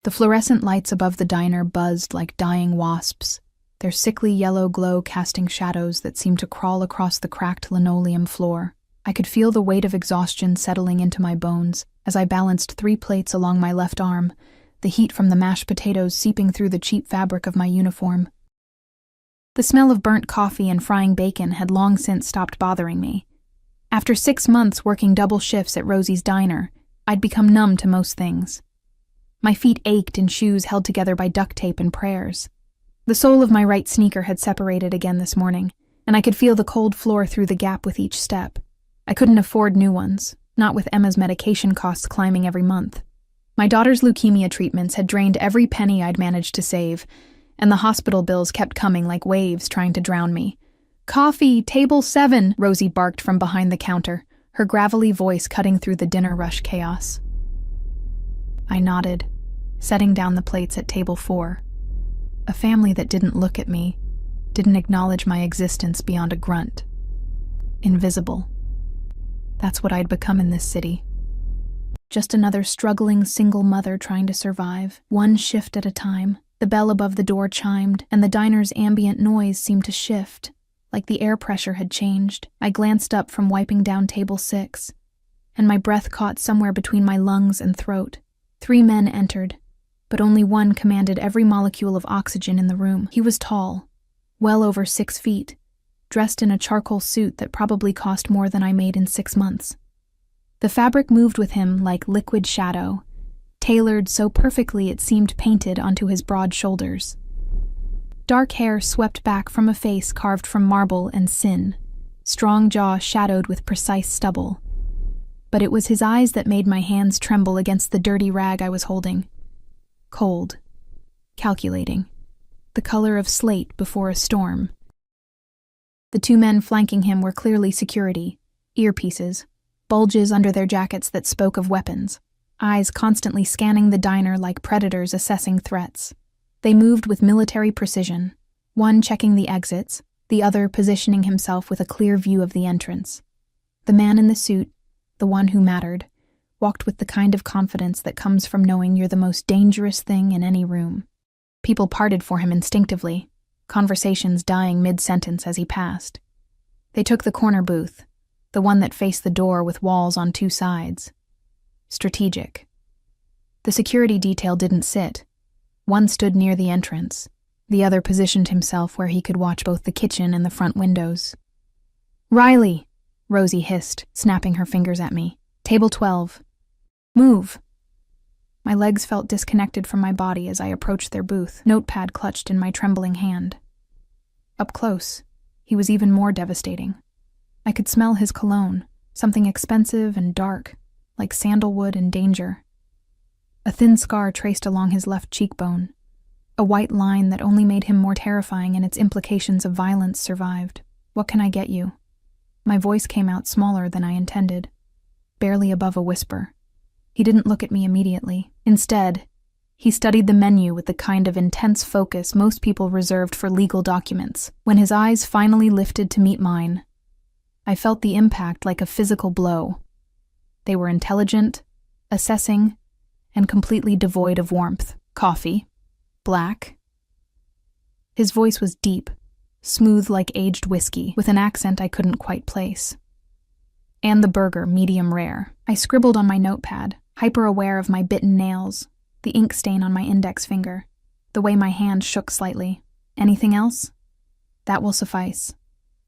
The fluorescent lights above the diner buzzed like dying wasps, their sickly yellow glow casting shadows that seemed to crawl across the cracked linoleum floor. I could feel the weight of exhaustion settling into my bones as I balanced 3 plates along my left arm, the heat from the mashed potatoes seeping through the cheap fabric of my uniform. The smell of burnt coffee and frying bacon had long since stopped bothering me. After 6 months working double shifts at Rosie's diner, I'd become numb to most things. My feet ached in shoes held together by duct tape and prayers. The sole of my right sneaker had separated again this morning, and I could feel the cold floor through the gap with each step. I couldn't afford new ones, not with Emma's medication costs climbing every month. My daughter's leukemia treatments had drained every penny I'd managed to save, and the hospital bills kept coming like waves trying to drown me. "Coffee, table 7, Rosie barked from behind the counter, her gravelly voice cutting through the dinner rush chaos. I nodded, setting down the plates at table 4. A family that didn't look at me, didn't acknowledge my existence beyond a grunt. Invisible. That's what I'd become in this city. Just another struggling single mother trying to survive, one shift at a time. The bell above the door chimed, and the diner's ambient noise seemed to shift, like the air pressure had changed. I glanced up from wiping down table 6, and my breath caught somewhere between my lungs and throat. 3 men entered, but only one commanded every molecule of oxygen in the room. He was tall, well over 6 feet, dressed in a charcoal suit that probably cost more than I made in 6 months. The fabric moved with him like liquid shadow, tailored so perfectly it seemed painted onto his broad shoulders. Dark hair swept back from a face carved from marble and sin, strong jaw shadowed with precise stubble. But it was his eyes that made my hands tremble against the dirty rag I was holding. Cold, calculating, the color of slate before a storm. The 2 men flanking him were clearly security, earpieces, bulges under their jackets that spoke of weapons, eyes constantly scanning the diner like predators assessing threats. They moved with military precision, one checking the exits, the other positioning himself with a clear view of the entrance. The man in the suit, the one who mattered, walked with the kind of confidence that comes from knowing you're the most dangerous thing in any room. People parted for him instinctively, conversations dying mid-sentence as he passed. They took the corner booth, the one that faced the door with walls on 2 sides. Strategic. The security detail didn't sit. One stood near the entrance. The other positioned himself where he could watch both the kitchen and the front windows. "Riley," Rosie hissed, snapping her fingers at me. "Table 12. Move." My legs felt disconnected from my body as I approached their booth, notepad clutched in my trembling hand. Up close, he was even more devastating. I could smell his cologne, something expensive and dark, like sandalwood and danger. A thin scar traced along his left cheekbone, a white line that only made him more terrifying and its implications of violence survived. "What can I get you?" My voice came out smaller than I intended, barely above a whisper. He didn't look at me immediately. Instead, he studied the menu with the kind of intense focus most people reserved for legal documents. When his eyes finally lifted to meet mine, I felt the impact like a physical blow. They were intelligent, assessing, and completely devoid of warmth. "Coffee? Black?" His voice was deep, smooth like aged whiskey, with an accent I couldn't quite place. "And the burger, medium rare." I scribbled on my notepad, hyper-aware of my bitten nails, the ink stain on my index finger, the way my hand shook slightly. "Anything else?" "That will suffice."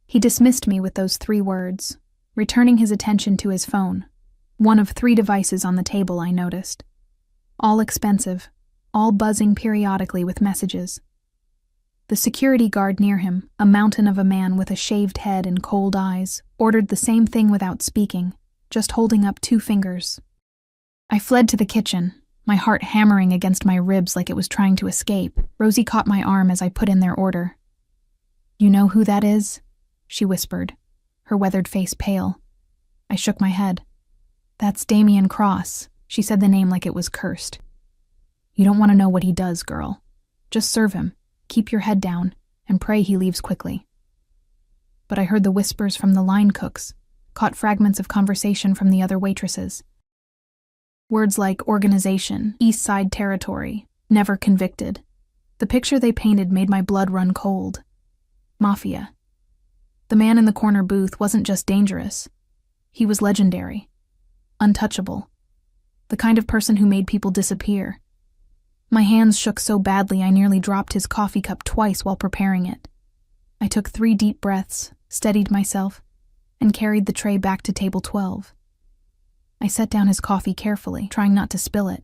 He dismissed me with those 3 words, returning his attention to his phone, one of 3 devices on the table I noticed. All expensive, all buzzing periodically with messages. The security guard near him, a mountain of a man with a shaved head and cold eyes, ordered the same thing without speaking, just holding up 2 fingers. I fled to the kitchen, my heart hammering against my ribs like it was trying to escape. Rosie caught my arm as I put in their order. "You know who that is?" she whispered, her weathered face pale. I shook my head. "That's Damien Cross." She said the name like it was cursed. "You don't want to know what he does, girl. Just serve him, keep your head down, and pray he leaves quickly." But I heard the whispers from the line cooks, caught fragments of conversation from the other waitresses. Words like organization, East Side territory, never convicted. The picture they painted made my blood run cold. Mafia. The man in the corner booth wasn't just dangerous. He was legendary. Untouchable. The kind of person who made people disappear. My hands shook so badly I nearly dropped his coffee cup twice while preparing it. I took 3 deep breaths, steadied myself, and carried the tray back to table 12. I set down his coffee carefully, trying not to spill it.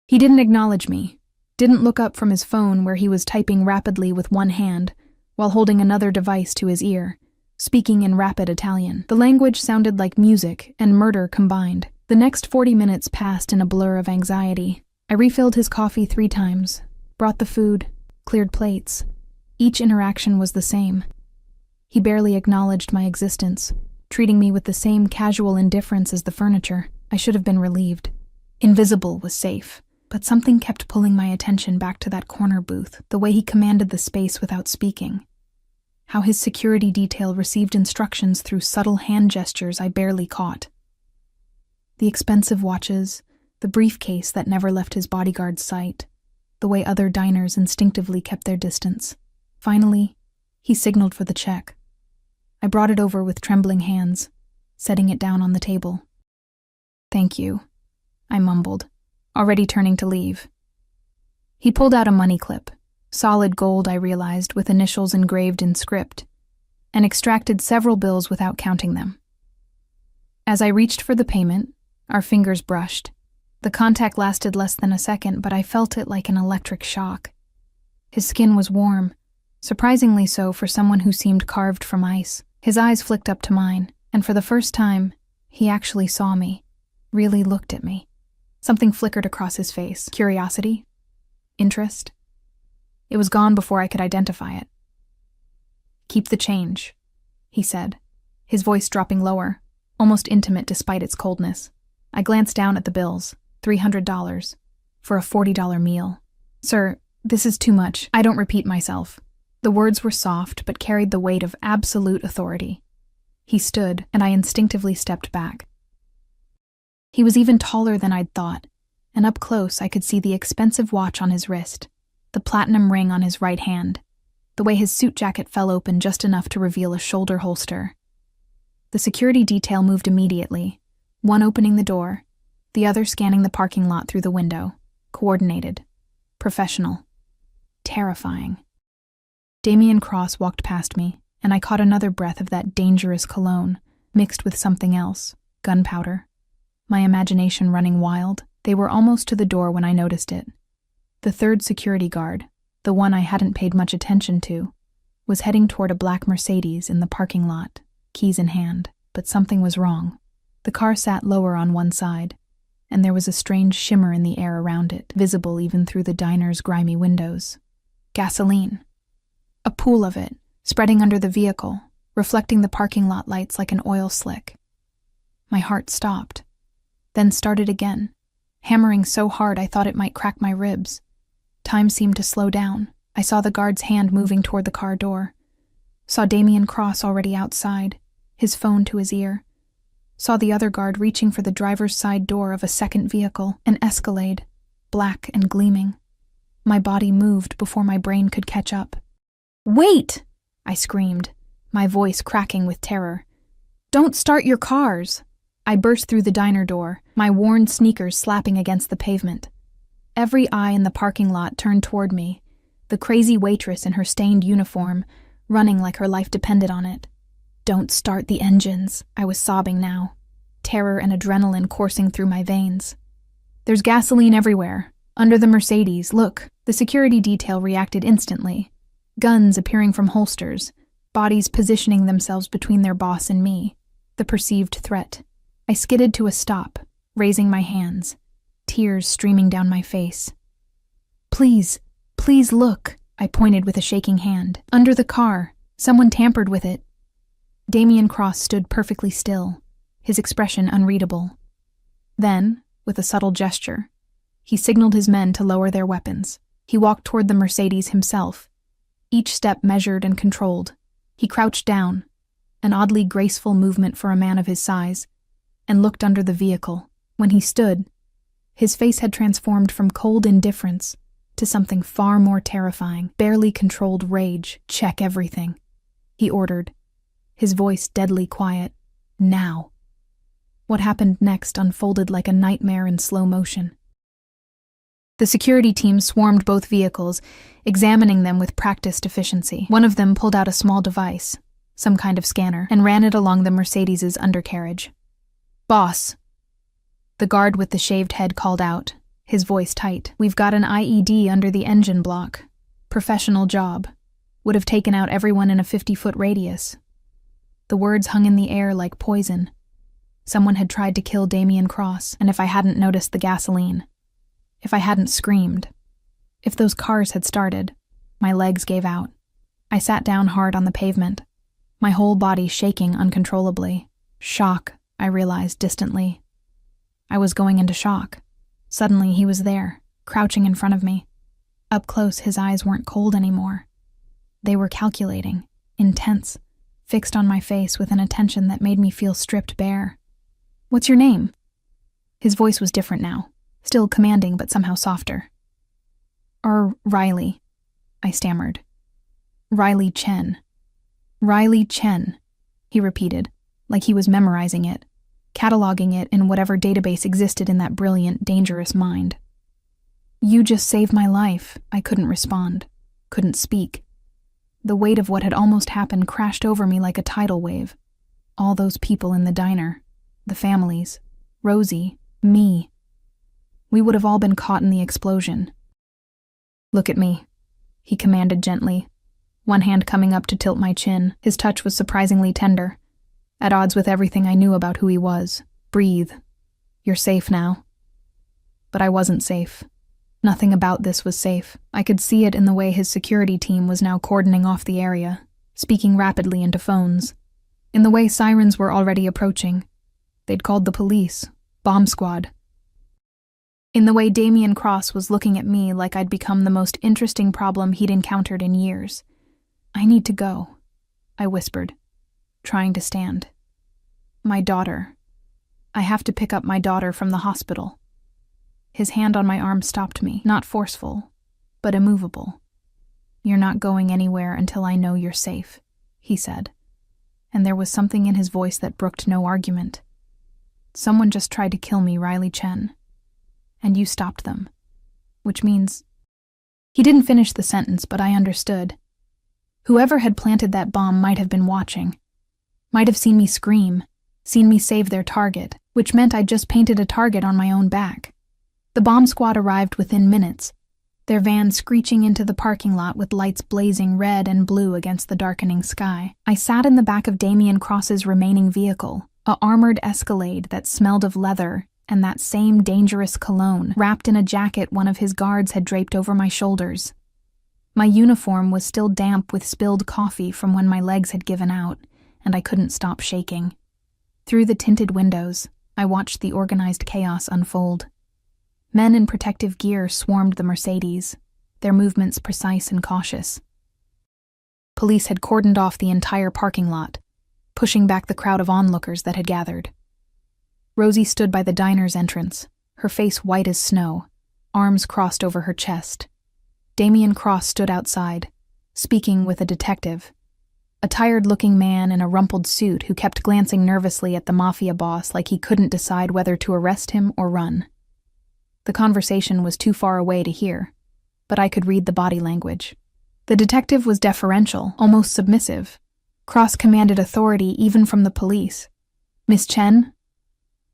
He didn't acknowledge me, didn't look up from his phone where he was typing rapidly with one hand, while holding another device to his ear, speaking in rapid Italian. The language sounded like music and murder combined. The next 40 minutes passed in a blur of anxiety. I refilled his coffee 3 times, brought the food, cleared plates. Each interaction was the same. He barely acknowledged my existence, treating me with the same casual indifference as the furniture. I should have been relieved. Invisible was safe, but something kept pulling my attention back to that corner booth, the way he commanded the space without speaking. How his security detail received instructions through subtle hand gestures I barely caught. The expensive watches, the briefcase that never left his bodyguard's sight, the way other diners instinctively kept their distance. Finally, he signaled for the check. I brought it over with trembling hands, setting it down on the table. "Thank you," I mumbled, already turning to leave. He pulled out a money clip, solid gold I realized with initials engraved in script, and extracted several bills without counting them. As I reached for the payment, our fingers brushed. The contact lasted less than a second, but I felt it like an electric shock. His skin was warm, surprisingly so for someone who seemed carved from ice. His eyes flicked up to mine, and for the first time, he actually saw me, really looked at me. Something flickered across his face. Curiosity? Interest? It was gone before I could identify it. "Keep the change," he said, his voice dropping lower, almost intimate despite its coldness. I glanced down at the bills. $300 for a $40 meal. "Sir, this is too much. I don't repeat myself." The words were soft but carried the weight of absolute authority. He stood, and I instinctively stepped back. He was even taller than I'd thought, and up close I could see the expensive watch on his wrist, the platinum ring on his right hand, the way his suit jacket fell open just enough to reveal a shoulder holster. The security detail moved immediately, one opening the door, the other scanning the parking lot through the window. Coordinated. Professional. Terrifying. Damien Cross walked past me, and I caught another breath of that dangerous cologne, mixed with something else, gunpowder. My imagination running wild, they were almost to the door when I noticed it. The third security guard, the one I hadn't paid much attention to, was heading toward a black Mercedes in the parking lot, keys in hand, but something was wrong. The car sat lower on one side, and there was a strange shimmer in the air around it, visible even through the diner's grimy windows. Gasoline. A pool of it, spreading under the vehicle, reflecting the parking lot lights like an oil slick. My heart stopped, then started again, hammering so hard I thought it might crack my ribs. Time seemed to slow down. I saw the guard's hand moving toward the car door. Saw Damien Cross already outside, his phone to his ear. Saw the other guard reaching for the driver's side door of a second vehicle, an Escalade, black and gleaming. My body moved before my brain could catch up. "Wait!" I screamed, my voice cracking with terror. "Don't start your cars!" I burst through the diner door, my worn sneakers slapping against the pavement. Every eye in the parking lot turned toward me, the crazy waitress in her stained uniform, running like her life depended on it. "Don't start the engines," I was sobbing now, terror and adrenaline coursing through my veins. "There's gasoline everywhere. Under the Mercedes, look." The security detail reacted instantly. Guns appearing from holsters, bodies positioning themselves between their boss and me, the perceived threat. I skidded to a stop, raising my hands, tears streaming down my face. Please look," I pointed with a shaking hand. "Under the car. Someone tampered with it." Damien Cross stood perfectly still, his expression unreadable. Then, with a subtle gesture, he signaled his men to lower their weapons. He walked toward the Mercedes himself, each step measured and controlled. He crouched down, an oddly graceful movement for a man of his size, and looked under the vehicle. When he stood, His face had transformed from cold indifference to something far more terrifying, barely controlled rage. "Check everything," he ordered, his voice deadly quiet. "Now." What happened next unfolded like a nightmare in slow motion. The security team swarmed both vehicles, examining them with practiced efficiency. One of them pulled out a small device, some kind of scanner, and ran it along the Mercedes's undercarriage. "Boss," the guard with the shaved head called out, his voice tight. "We've got an IED under the engine block. Professional job. Would have taken out everyone in a 50-foot radius." The words hung in the air like poison. Someone had tried to kill Damien Cross, and if I hadn't noticed the gasoline, if I hadn't screamed, if those cars had started, my legs gave out. I sat down hard on the pavement, my whole body shaking uncontrollably. Shock, I realized distantly. I was going into shock. Suddenly he was there, crouching in front of me. Up close, his eyes weren't cold anymore. They were calculating, intense, fixed on my face with an attention that made me feel stripped bare. "What's your name?" His voice was different now, still commanding but somehow softer. Riley," I stammered. "Riley Chen." "Riley Chen," he repeated, like he was memorizing it, cataloging it in whatever database existed in that brilliant, dangerous mind. "You just saved my life." I couldn't respond, couldn't speak. The weight of what had almost happened crashed over me like a tidal wave. All those people in the diner, the families, Rosie, me. We would have all been caught in the explosion. "Look at me," he commanded gently, one hand coming up to tilt my chin. His touch was surprisingly tender, at odds with everything I knew about who he was. "Breathe. You're safe now." But I wasn't safe. Nothing about this was safe. I could see it in the way his security team was now cordoning off the area, speaking rapidly into phones. In the way sirens were already approaching. They'd called the police, bomb squad. In the way Damien Cross was looking at me like I'd become the most interesting problem he'd encountered in years. "I need to go," I whispered, trying to stand. "My daughter. I have to pick up my daughter from the hospital." His hand on my arm stopped me, not forceful, but immovable. "You're not going anywhere until I know you're safe," he said, and there was something in his voice that brooked no argument. "Someone just tried to kill me, Riley Chen, and you stopped them, which means—" He didn't finish the sentence, but I understood. Whoever had planted that bomb might have been watching, might have seen me scream, seen me save their target, which meant I'd just painted a target on my own back. The bomb squad arrived within minutes, their van screeching into the parking lot with lights blazing red and blue against the darkening sky. I sat in the back of Damien Cross's remaining vehicle, a armored Escalade that smelled of leather and that same dangerous cologne, wrapped in a jacket one of his guards had draped over my shoulders. My uniform was still damp with spilled coffee from when my legs had given out, and I couldn't stop shaking. Through the tinted windows, I watched the organized chaos unfold. Men in protective gear swarmed the Mercedes, their movements precise and cautious. Police had cordoned off the entire parking lot, pushing back the crowd of onlookers that had gathered. Rosie stood by the diner's entrance, her face white as snow, arms crossed over her chest. Damien Cross stood outside, speaking with a detective, a tired-looking man in a rumpled suit who kept glancing nervously at the mafia boss like he couldn't decide whether to arrest him or run. The conversation was too far away to hear, but I could read the body language. The detective was deferential, almost submissive. Cross commanded authority even from the police. "Miss Chen?"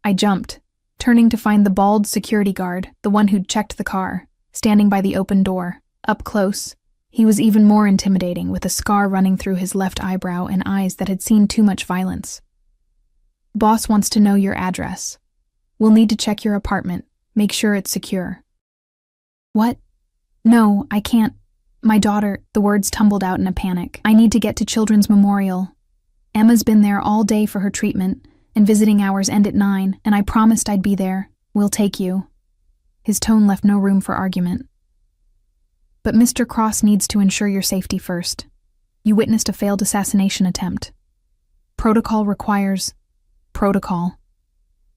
I jumped, turning to find the bald security guard, the one who'd checked the car, standing by the open door. Up close, he was even more intimidating, with a scar running through his left eyebrow and eyes that had seen too much violence. "Boss wants to know your address. We'll need to check your apartment. Make sure it's secure." "What? No, I can't. My daughter," the words tumbled out in a panic. "I need to get to Children's Memorial. Emma's been there all day for her treatment, and visiting hours end at 9, and I promised I'd be there. We'll take you." His tone left no room for argument. "But Mr. Cross needs to ensure your safety first. You witnessed a failed assassination attempt. Protocol requires—" "Protocol."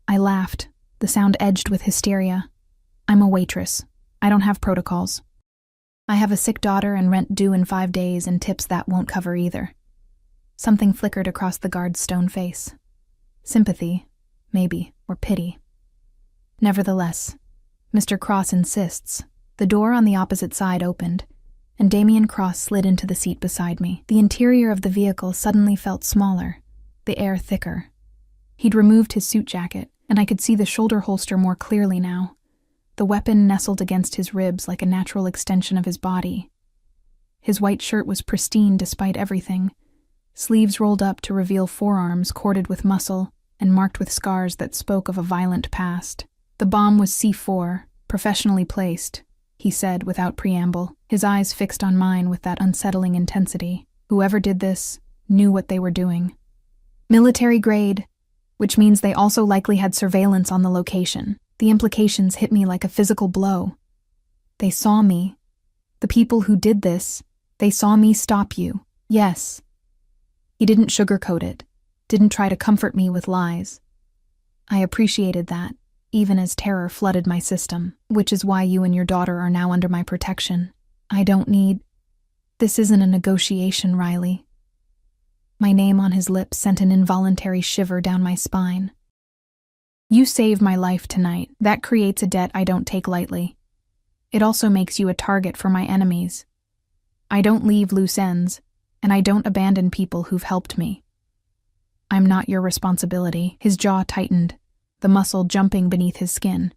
I laughed, the sound edged with hysteria. I'm a waitress. I don't have protocols. I have a sick daughter and rent due in 5 days and tips that won't cover either. Something flickered across the guard's stone face. Sympathy, maybe, or pity. Nevertheless, Mr. Cross insists. The door on the opposite side opened, and Damien Cross slid into the seat beside me. The interior of the vehicle suddenly felt smaller, the air thicker. He'd removed his suit jacket, and I could see the shoulder holster more clearly now. The weapon nestled against his ribs like a natural extension of his body. His white shirt was pristine despite everything, sleeves rolled up to reveal forearms corded with muscle and marked with scars that spoke of a violent past. The bomb was C4, professionally placed, he said without preamble, his eyes fixed on mine with that unsettling intensity. Whoever did this knew what they were doing. Military grade, which means they also likely had surveillance on the location. The implications hit me like a physical blow. They saw me. The people who did this, they saw me stop you. Yes. He didn't sugarcoat it, didn't try to comfort me with lies. I appreciated that, even as terror flooded my system, which is why you and your daughter are now under my protection. I don't need... This isn't a negotiation, Riley. My name on his lips sent an involuntary shiver down my spine. You saved my life tonight. That creates a debt I don't take lightly. It also makes you a target for my enemies. I don't leave loose ends, and I don't abandon people who've helped me. I'm not your responsibility. His jaw tightened, the muscle jumping beneath his skin.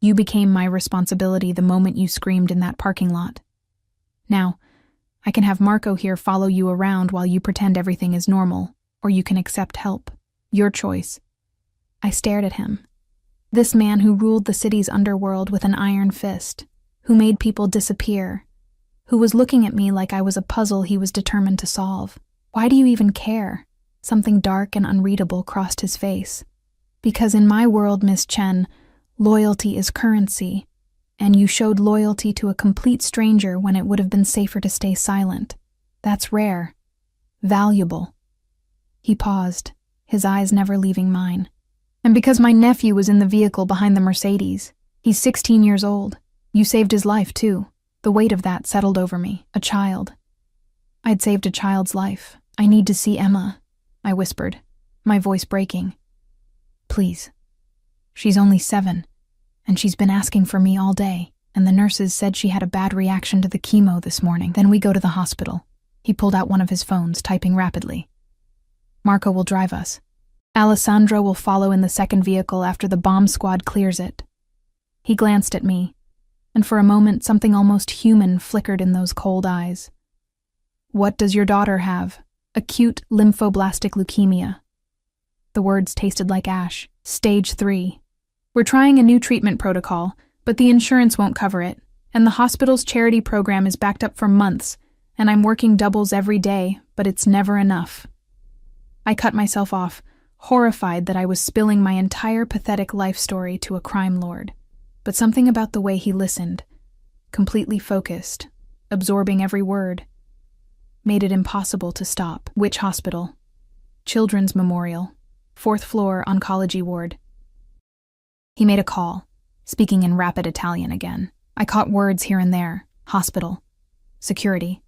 You became my responsibility the moment you screamed in that parking lot. Now, I can have Marco here follow you around while you pretend everything is normal, or you can accept help. Your choice. I stared at him. This man who ruled the city's underworld with an iron fist, who made people disappear, who was looking at me like I was a puzzle he was determined to solve. Why do you even care? Something dark and unreadable crossed his face. Because in my world, Miss Chen, loyalty is currency, and you showed loyalty to a complete stranger when it would have been safer to stay silent. That's rare. Valuable. He paused, his eyes never leaving mine. And because my nephew was in the vehicle behind the Mercedes. He's 16 years old. You saved his life, too. The weight of that settled over me. A child. I'd saved a child's life. I need to see Emma, I whispered, my voice breaking. Please. She's only 7, and she's been asking for me all day, and the nurses said she had a bad reaction to the chemo this morning. Then we go to the hospital. He pulled out one of his phones, typing rapidly. Marco will drive us. Alessandro will follow in the second vehicle after the bomb squad clears it. He glanced at me, and for a moment something almost human flickered in those cold eyes. What does your daughter have? Acute lymphoblastic leukemia. The words tasted like ash. Stage 3. We're trying a new treatment protocol, but the insurance won't cover it, and the hospital's charity program is backed up for months, and I'm working doubles every day, but it's never enough. I cut myself off, horrified that I was spilling my entire pathetic life story to a crime lord. But something about the way he listened, completely focused, absorbing every word, made it impossible to stop. Which hospital? Children's Memorial, 4th floor oncology ward. He made a call, speaking in rapid Italian again. I caught words here and there. Hospital. Security.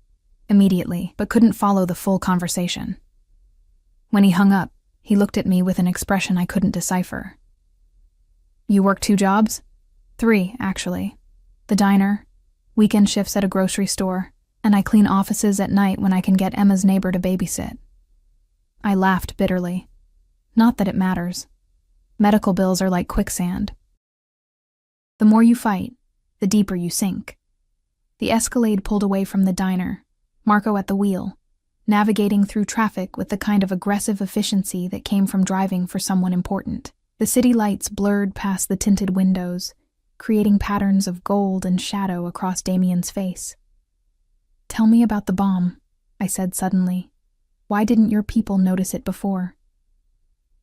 Immediately, but couldn't follow the full conversation. When he hung up, he looked at me with an expression I couldn't decipher. You work 2 jobs? 3, actually. The diner, weekend shifts at a grocery store, and I clean offices at night when I can get Emma's neighbor to babysit. I laughed bitterly. Not that it matters. Medical bills are like quicksand. The more you fight, the deeper you sink. The Escalade pulled away from the diner, Marco at the wheel, navigating through traffic with the kind of aggressive efficiency that came from driving for someone important. The city lights blurred past the tinted windows, creating patterns of gold and shadow across Damien's face. Tell me about the bomb, I said suddenly. Why didn't your people notice it before?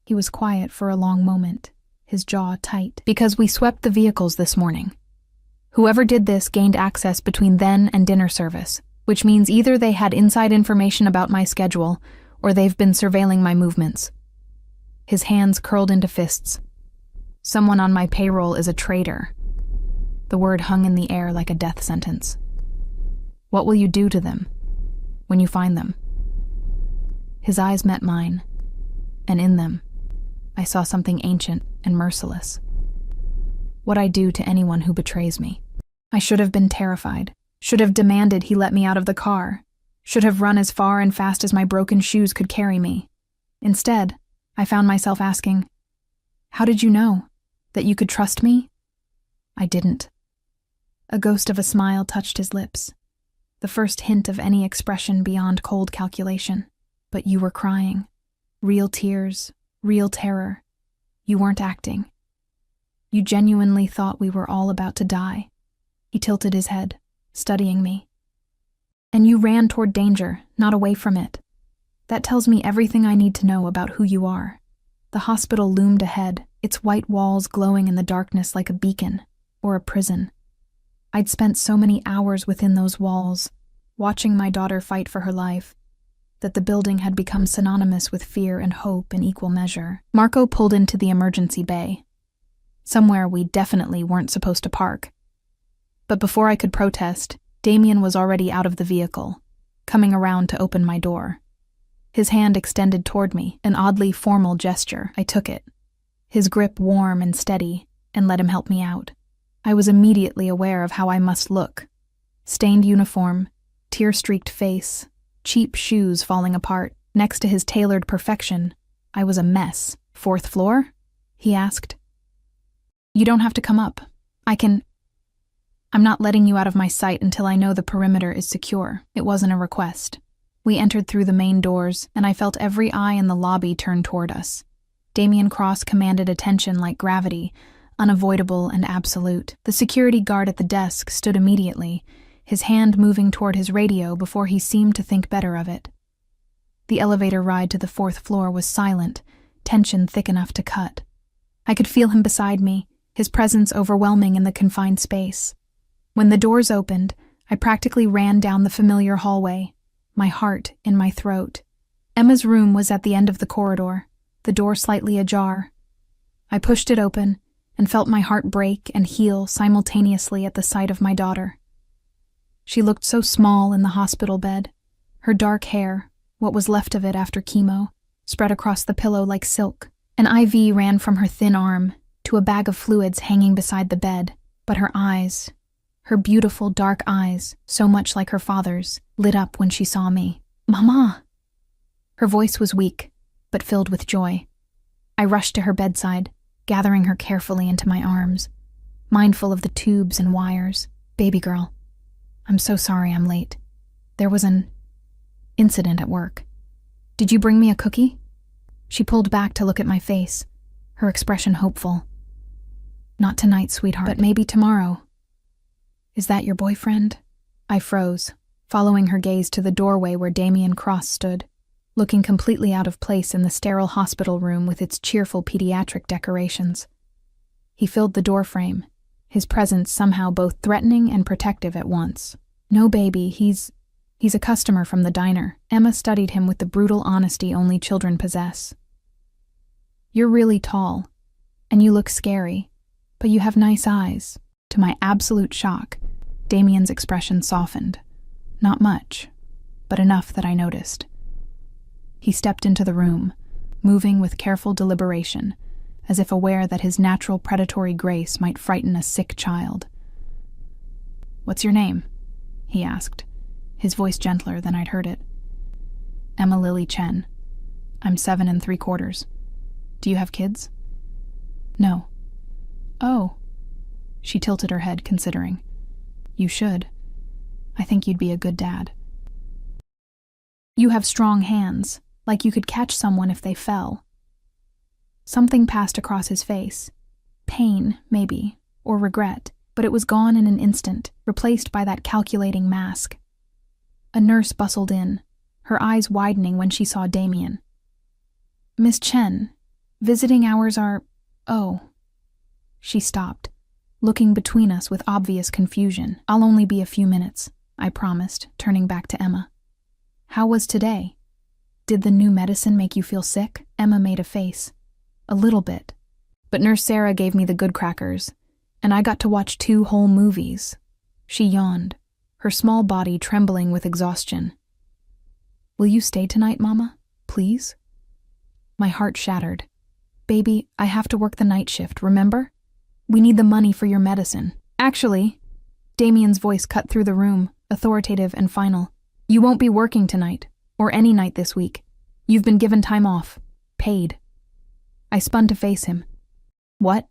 He was quiet for a long moment, his jaw tight. Because we swept the vehicles this morning. Whoever did this gained access between then and dinner service, which means either they had inside information about my schedule or they've been surveilling my movements. His hands curled into fists. Someone on my payroll is a traitor. The word hung in the air like a death sentence. What will you do to them when you find them? His eyes met mine, and in them, I saw something ancient and merciless. What I do to anyone who betrays me. I should have been terrified, should have demanded he let me out of the car, should have run as far and fast as my broken shoes could carry me. Instead, I found myself asking, "How did you know? That you could trust me?" I didn't. A ghost of a smile touched his lips, the first hint of any expression beyond cold calculation. But you were crying. Real tears, real terror. You weren't acting. You genuinely thought we were all about to die. He tilted his head, studying me. And you ran toward danger, not away from it. That tells me everything I need to know about who you are. The hospital loomed ahead, its white walls glowing in the darkness like a beacon, or a prison. I'd spent so many hours within those walls, watching my daughter fight for her life, that the building had become synonymous with fear and hope in equal measure. Marco pulled into the emergency bay, somewhere we definitely weren't supposed to park. But before I could protest, Damien was already out of the vehicle, coming around to open my door. His hand extended toward me, an oddly formal gesture. I took it, his grip warm and steady, and let him help me out. I was immediately aware of how I must look. Stained uniform, tear-streaked face, cheap shoes falling apart. Next to his tailored perfection, I was a mess. "Fourth floor?" he asked. "You don't have to come up. I'm not letting you out of my sight until I know the perimeter is secure." It wasn't a request. We entered through the main doors, and I felt every eye in the lobby turn toward us. Damien Cross commanded attention like gravity, unavoidable and absolute. The security guard at the desk stood immediately, his hand moving toward his radio before he seemed to think better of it. The elevator ride to the fourth floor was silent, tension thick enough to cut. I could feel him beside me, his presence overwhelming in the confined space. When the doors opened, I practically ran down the familiar hallway, my heart in my throat. Emma's room was at the end of the corridor, the door slightly ajar. I pushed it open and felt my heart break and heal simultaneously at the sight of my daughter. She looked so small in the hospital bed. Her dark hair, what was left of it after chemo, spread across the pillow like silk. An IV ran from her thin arm to a bag of fluids hanging beside the bed, but her eyes, her beautiful dark eyes, so much like her father's, lit up when she saw me. "Mama!" Her voice was weak, but filled with joy. I rushed to her bedside, gathering her carefully into my arms, mindful of the tubes and wires. "Baby girl, I'm so sorry I'm late. There was an incident at work. Did you bring me a cookie?" She pulled back to look at my face, her expression hopeful. "Not tonight, sweetheart, but maybe tomorrow." "Is that your boyfriend?" I froze, following her gaze to the doorway where Damien Cross stood, looking completely out of place in the sterile hospital room with its cheerful pediatric decorations. He filled the doorframe, his presence somehow both threatening and protective at once. "No, baby, he's a customer from the diner." Emma studied him with the brutal honesty only children possess. "You're really tall, and you look scary, but you have nice eyes." To my absolute shock, Damien's expression softened. Not much, but enough that I noticed. He stepped into the room, moving with careful deliberation, as if aware that his natural predatory grace might frighten a sick child. "What's your name?" he asked, his voice gentler than I'd heard it. "Emma Lily Chen. I'm 7 3/4. Do you have kids?" "No." "Oh." She tilted her head, considering. "You should. I think you'd be a good dad. You have strong hands, like you could catch someone if they fell." Something passed across his face. Pain, maybe, or regret, but it was gone in an instant, replaced by that calculating mask. A nurse bustled in, her eyes widening when she saw Damien. "Miss Chen, visiting hours are... oh." She stopped, looking between us with obvious confusion. "I'll only be a few minutes," I promised, turning back to Emma. "How was today? Did the new medicine make you feel sick?" Emma made a face. "A little bit. But Nurse Sarah gave me the good crackers. And I got to watch 2 whole movies. She yawned, her small body trembling with exhaustion. Will you stay tonight, Mama? Please? My heart shattered. Baby, I have to work the night shift, remember? We need the money for your medicine. Actually, Damien's voice cut through the room, authoritative and final. You won't be working tonight, or any night this week. You've been given time off. Paid. I spun to face him. What?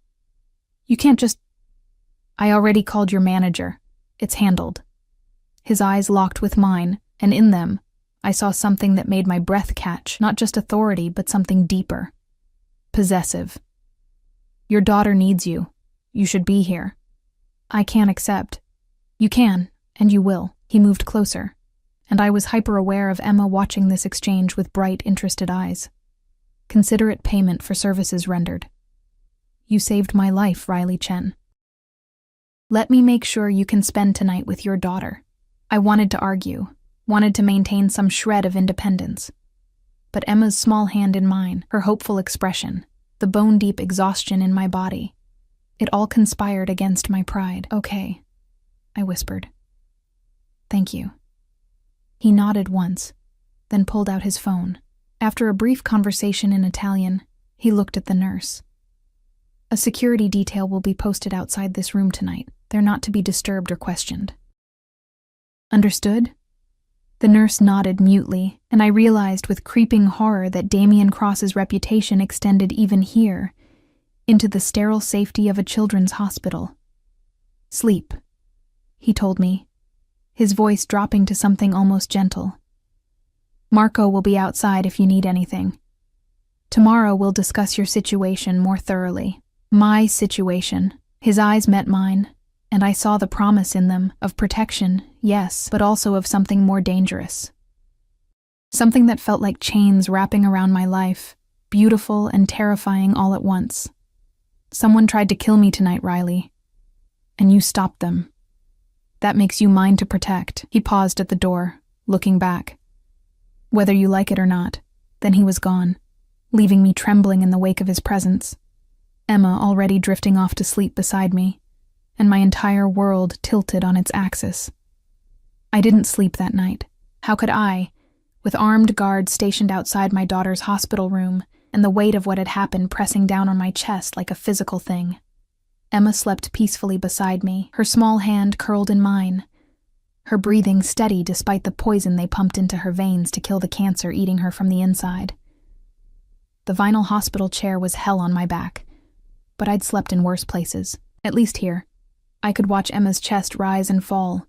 You can't just... I already called your manager. It's handled. His eyes locked with mine, and in them, I saw something that made my breath catch, not just authority, but something deeper. Possessive. Your daughter needs you. You should be here. I can't accept. You can, and you will. He moved closer, and I was hyper-aware of Emma watching this exchange with bright, interested eyes. Considerate payment for services rendered. You saved my life, Riley Chen. Let me make sure you can spend tonight with your daughter. I wanted to argue, wanted to maintain some shred of independence. But Emma's small hand in mine, her hopeful expression, the bone-deep exhaustion in my body, it all conspired against my pride. Okay, I whispered. Thank you. He nodded once, then pulled out his phone. After a brief conversation in Italian, he looked at the nurse. A security detail will be posted outside this room tonight. They're not to be disturbed or questioned. Understood? The nurse nodded mutely, and I realized with creeping horror that Damien Cross's reputation extended even here, into the sterile safety of a children's hospital. Sleep, he told me, his voice dropping to something almost gentle. Marco will be outside if you need anything. Tomorrow we'll discuss your situation more thoroughly. My situation. His eyes met mine, and I saw the promise in them of protection, yes, but also of something more dangerous. Something that felt like chains wrapping around my life, beautiful and terrifying all at once. Someone tried to kill me tonight, Riley, and you stopped them. That makes you mine to protect. He paused at the door, looking back. Whether you like it or not, then he was gone, leaving me trembling in the wake of his presence. Emma already drifting off to sleep beside me, and my entire world tilted on its axis. I didn't sleep that night. How could I, with armed guards stationed outside my daughter's hospital room, and the weight of what had happened pressing down on my chest like a physical thing? Emma slept peacefully beside me, her small hand curled in mine, her breathing steady despite the poison they pumped into her veins to kill the cancer eating her from the inside. The vinyl hospital chair was hell on my back, but I'd slept in worse places, at least here. I could watch Emma's chest rise and fall,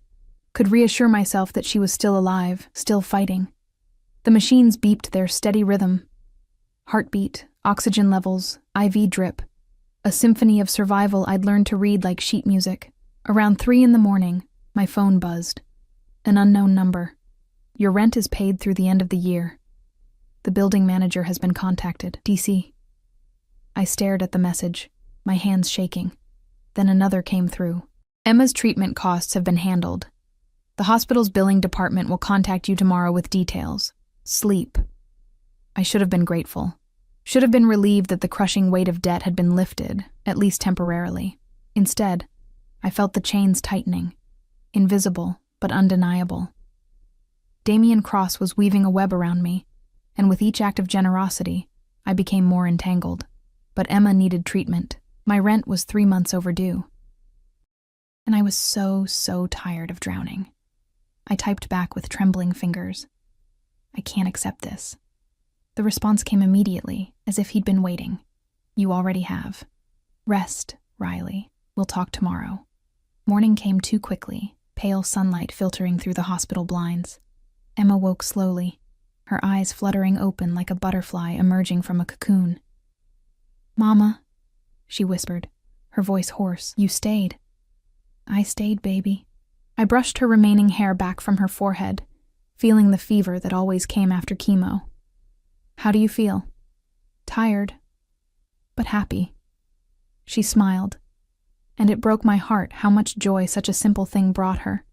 could reassure myself that she was still alive, still fighting. The machines beeped their steady rhythm. Heartbeat, oxygen levels, IV drip. A symphony of survival I'd learned to read like sheet music. Around 3 a.m, my phone buzzed. An unknown number. Your rent is paid through the end of the year. The building manager has been contacted. DC. I stared at the message, my hands shaking. Then another came through. Emma's treatment costs have been handled. The hospital's billing department will contact you tomorrow with details. Sleep. I should have been grateful. Should have been relieved that the crushing weight of debt had been lifted, at least temporarily. Instead, I felt the chains tightening. Invisible, but undeniable. Damien Cross was weaving a web around me, and with each act of generosity, I became more entangled. But Emma needed treatment. My rent was 3 months overdue. And I was so tired of drowning. I typed back with trembling fingers. I can't accept this. The response came immediately, as if he'd been waiting. You already have. Rest, Riley. We'll talk tomorrow. Morning came too quickly, pale sunlight filtering through the hospital blinds. Emma woke slowly, her eyes fluttering open like a butterfly emerging from a cocoon. Mama, she whispered, her voice hoarse. You stayed. I stayed, baby. I brushed her remaining hair back from her forehead, feeling the fever that always came after chemo. How do you feel? Tired, but happy. She smiled, and it broke my heart how much joy such a simple thing brought her.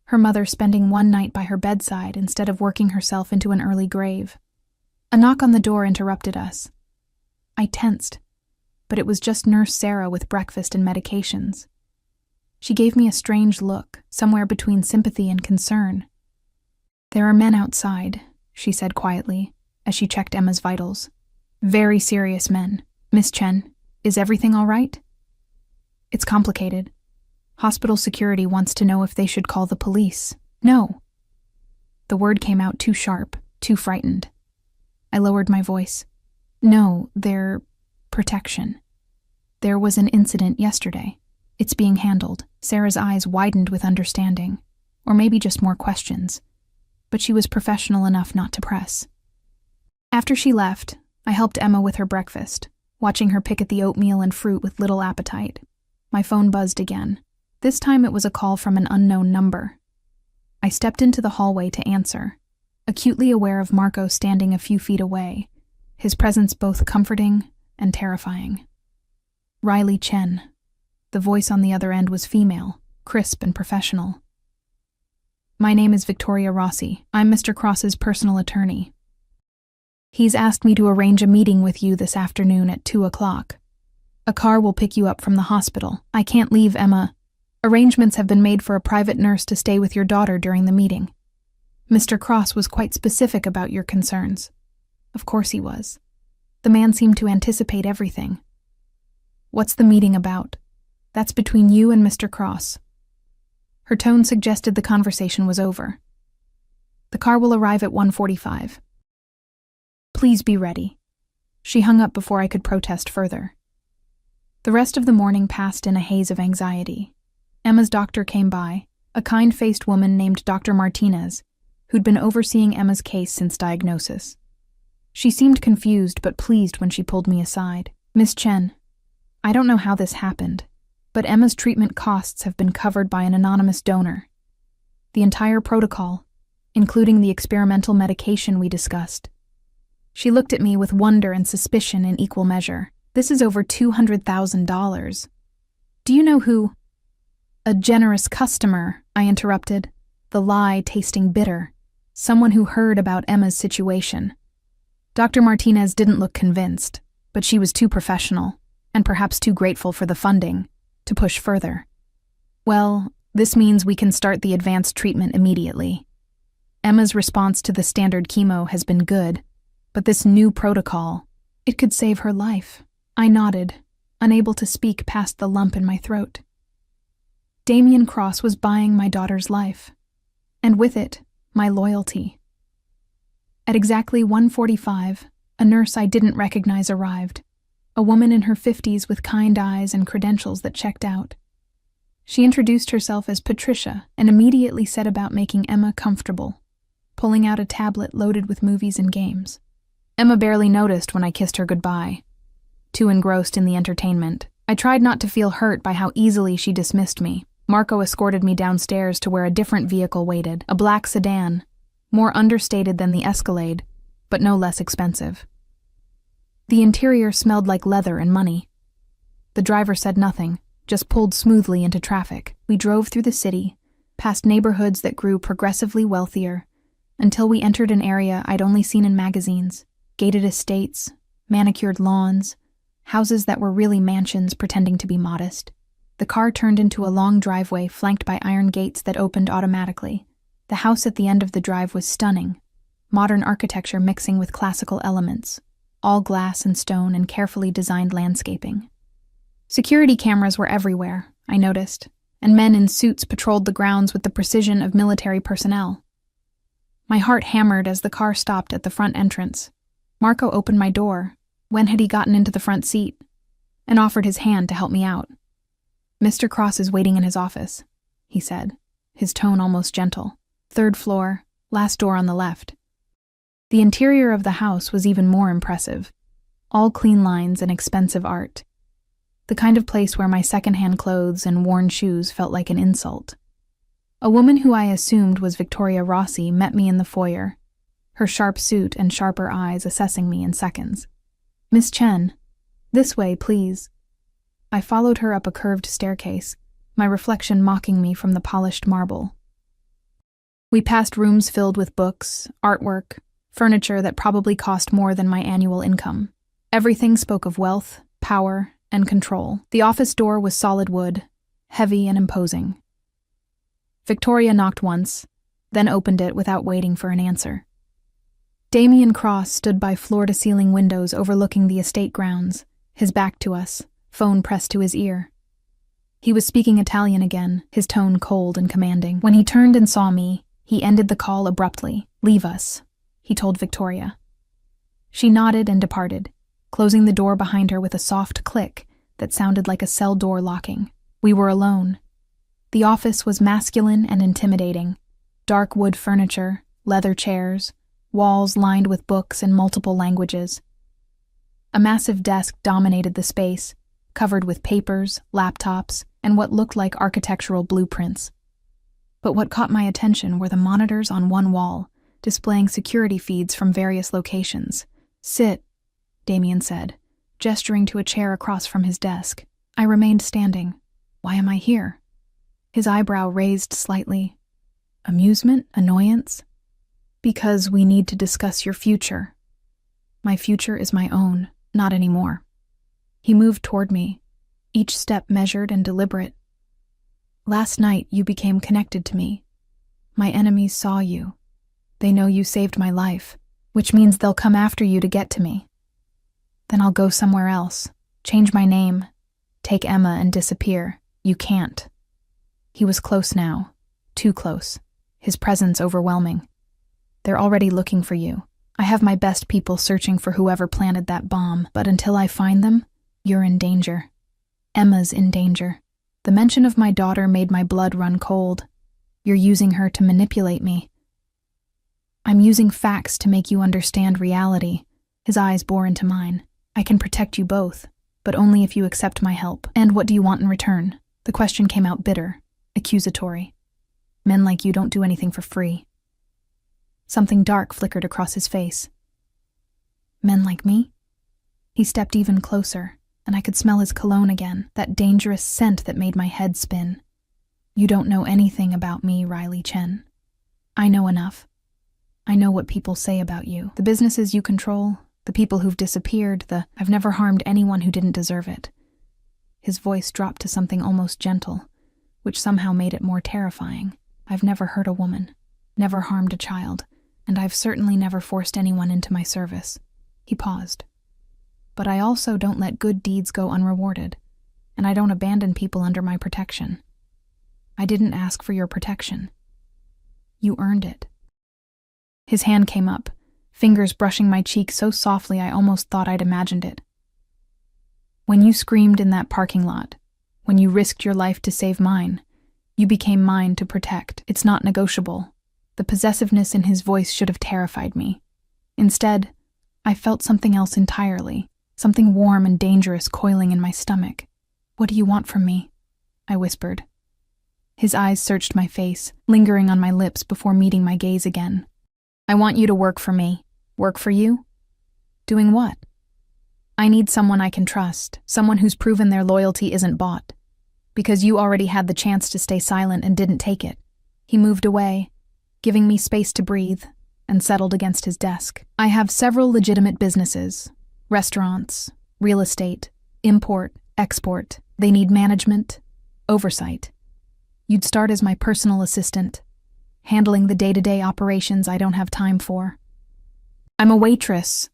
Her mother spending one night by her bedside instead of working herself into an early grave. A knock on the door interrupted us. I tensed. but it was just Nurse Sarah with breakfast and medications. She gave me a strange look, somewhere between sympathy and concern. "There are men outside," she said quietly, as she checked Emma's vitals. "Very serious men. Miss Chen, is everything all right?" "It's complicated. Hospital security wants to know if they should call the police." "No." The word came out too sharp, too frightened. I lowered my voice. "No, they're protection. There was an incident yesterday. It's being handled." Sarah's eyes widened with understanding, or maybe just more questions, but she was professional enough not to press. After she left, I helped Emma with her breakfast, watching her pick at the oatmeal and fruit with little appetite. My phone buzzed again. This time it was a call from an unknown number. I stepped into the hallway to answer, acutely aware of Marco standing a few feet away, his presence both comforting and terrifying. Riley Chen. The voice on the other end was female, crisp and professional. "My name is Victoria Rossi. I'm Mr. Cross's personal attorney. He's asked me to arrange a meeting with you this afternoon at 2 o'clock. A car will pick you up from the hospital. I can't leave, Emma. Arrangements have been made for a private nurse to stay with your daughter during the meeting. Mr. Cross was quite specific about your concerns." Of course he was. The man seemed to anticipate everything. "What's the meeting about?" "That's between you and Mr. Cross." Her tone suggested the conversation was over. "The car will arrive at 1:45. Please be ready." She hung up before I could protest further. The rest of the morning passed in a haze of anxiety. Emma's doctor came by, a kind-faced woman named Dr. Martinez, who'd been overseeing Emma's case since diagnosis. She seemed confused but pleased when she pulled me aside. "Miss Chen, I don't know how this happened, but Emma's treatment costs have been covered by an anonymous donor. The entire protocol, including the experimental medication we discussed." She looked at me with wonder and suspicion in equal measure. "This is over $200,000. Do you know who—" "A generous customer," I interrupted, the lie tasting bitter. "Someone who heard about Emma's situation." Dr. Martinez didn't look convinced, but she was too professional, and perhaps too grateful for the funding, to push further. "Well, this means we can start the advanced treatment immediately. Emma's response to the standard chemo has been good, but this new protocol, it could save her life." I nodded, unable to speak past the lump in my throat. Damien Cross was buying my daughter's life, and with it, my loyalty. At exactly 1:45, a nurse I didn't recognize arrived, a woman in her 50s with kind eyes and credentials that checked out. She introduced herself as Patricia and immediately set about making Emma comfortable, pulling out a tablet loaded with movies and games. Emma barely noticed when I kissed her goodbye. Too engrossed in the entertainment, I tried not to feel hurt by how easily she dismissed me. Marco escorted me downstairs to where a different vehicle waited, a black sedan, more understated than the Escalade, but no less expensive. The interior smelled like leather and money. The driver said nothing, just pulled smoothly into traffic. We drove through the city, past neighborhoods that grew progressively wealthier, until we entered an area I'd only seen in magazines: gated estates, manicured lawns, houses that were really mansions pretending to be modest. The car turned into a long driveway flanked by iron gates that opened automatically. The house at the end of the drive was stunning, modern architecture mixing with classical elements, all glass and stone and carefully designed landscaping. Security cameras were everywhere, I noticed, and men in suits patrolled the grounds with the precision of military personnel. My heart hammered as the car stopped at the front entrance. Marco opened my door. When had he gotten into the front seat? And offered his hand to help me out. "Mr. Cross is waiting in his office," he said, his tone almost gentle. "Third floor, last door on the left." The interior of the house was even more impressive. All clean lines and expensive art. The kind of place where my secondhand clothes and worn shoes felt like an insult. A woman who I assumed was Victoria Rossi met me in the foyer, her sharp suit and sharper eyes assessing me in seconds. "Miss Chen, this way, please." I followed her up a curved staircase, my reflection mocking me from the polished marble. We passed rooms filled with books, artwork, furniture that probably cost more than my annual income. Everything spoke of wealth, power, and control. The office door was solid wood, heavy and imposing. Victoria knocked once, then opened it without waiting for an answer. Damien Cross stood by floor-to-ceiling windows overlooking the estate grounds, his back to us, phone pressed to his ear. He was speaking Italian again, his tone cold and commanding. When he turned and saw me, he ended the call abruptly. "Leave us," he told Victoria. She nodded and departed, closing the door behind her with a soft click that sounded like a cell door locking. We were alone. The office was masculine and intimidating. Dark wood furniture, leather chairs, walls lined with books in multiple languages. A massive desk dominated the space, covered with papers, laptops, and what looked like architectural blueprints. But what caught my attention were the monitors on one wall, displaying security feeds from various locations. "Sit," Damien said, gesturing to a chair across from his desk. I remained standing. "Why am I here?" His eyebrow raised slightly. Amusement? Annoyance? "Because we need to discuss your future." "My future is my own, not anymore." He moved toward me, each step measured and deliberate. "Last night you became connected to me. My enemies saw you. They know you saved my life, which means they'll come after you to get to me. Then I'll go somewhere else, change my name, take Emma and disappear. You can't." He was close now, too close, his presence overwhelming. "They're already looking for you. I have my best people searching for whoever planted that bomb, but until I find them, you're in danger. Emma's in danger. The mention of my daughter made my blood run cold. You're using her to manipulate me." "I'm using facts to make you understand reality." His eyes bore into mine. "I can protect you both, but only if you accept my help. And what do you want in return?" The question came out bitter, accusatory. "Men like you don't do anything for free." Something dark flickered across his face. "Men like me?" He stepped even closer, and I could smell his cologne again, that dangerous scent that made my head spin. "You don't know anything about me, Riley Chen. I know enough. I know what people say about you. The businesses you control, the people who've disappeared, I've never harmed anyone who didn't deserve it." His voice dropped to something almost gentle, which somehow made it more terrifying. "I've never hurt a woman, never harmed a child, and I've certainly never forced anyone into my service." He paused. "But I also don't let good deeds go unrewarded, and I don't abandon people under my protection. I didn't ask for your protection. You earned it." His hand came up, fingers brushing my cheek so softly I almost thought I'd imagined it. "When you screamed in that parking lot, when you risked your life to save mine, you became mine to protect. It's not negotiable." The possessiveness in his voice should have terrified me. Instead, I felt something else entirely, something warm and dangerous coiling in my stomach. "What do you want from me?" I whispered. His eyes searched my face, lingering on my lips before meeting my gaze again. "I want you to work for me." "Work for you? Doing what?" "I need someone I can trust, someone who's proven their loyalty isn't bought. Because you already had the chance to stay silent and didn't take it." He moved away, giving me space to breathe, and settled against his desk. "I have several legitimate businesses. Restaurants, real estate, import, export. They need management, oversight. You'd start as my personal assistant, handling the day-to-day operations I don't have time for. I'm a waitress.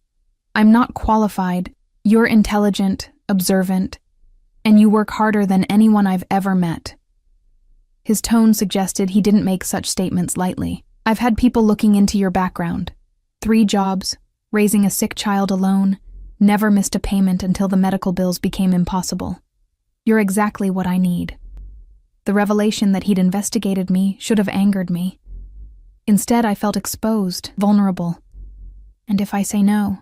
I'm not qualified. You're intelligent, observant, and you work harder than anyone I've ever met." His tone suggested he didn't make such statements lightly. "I've had people looking into your background. 3 jobs, raising a sick child alone, never missed a payment until the medical bills became impossible. You're exactly what I need." The revelation that he'd investigated me should have angered me. Instead, I felt exposed, vulnerable. "And if I say no,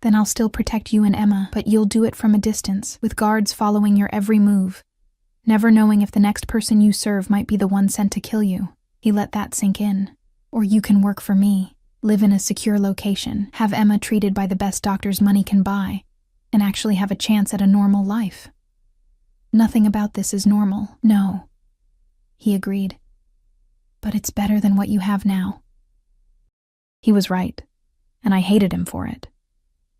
then I'll still protect you and Emma, but you'll do it from a distance, with guards following your every move, never knowing if the next person you serve might be the one sent to kill you." He let that sink in. "Or you can work for me, live in a secure location, have Emma treated by the best doctors money can buy, and actually have a chance at a normal life." "Nothing about this is normal, no," he agreed. "But it's better than what you have now." He was right, and I hated him for it.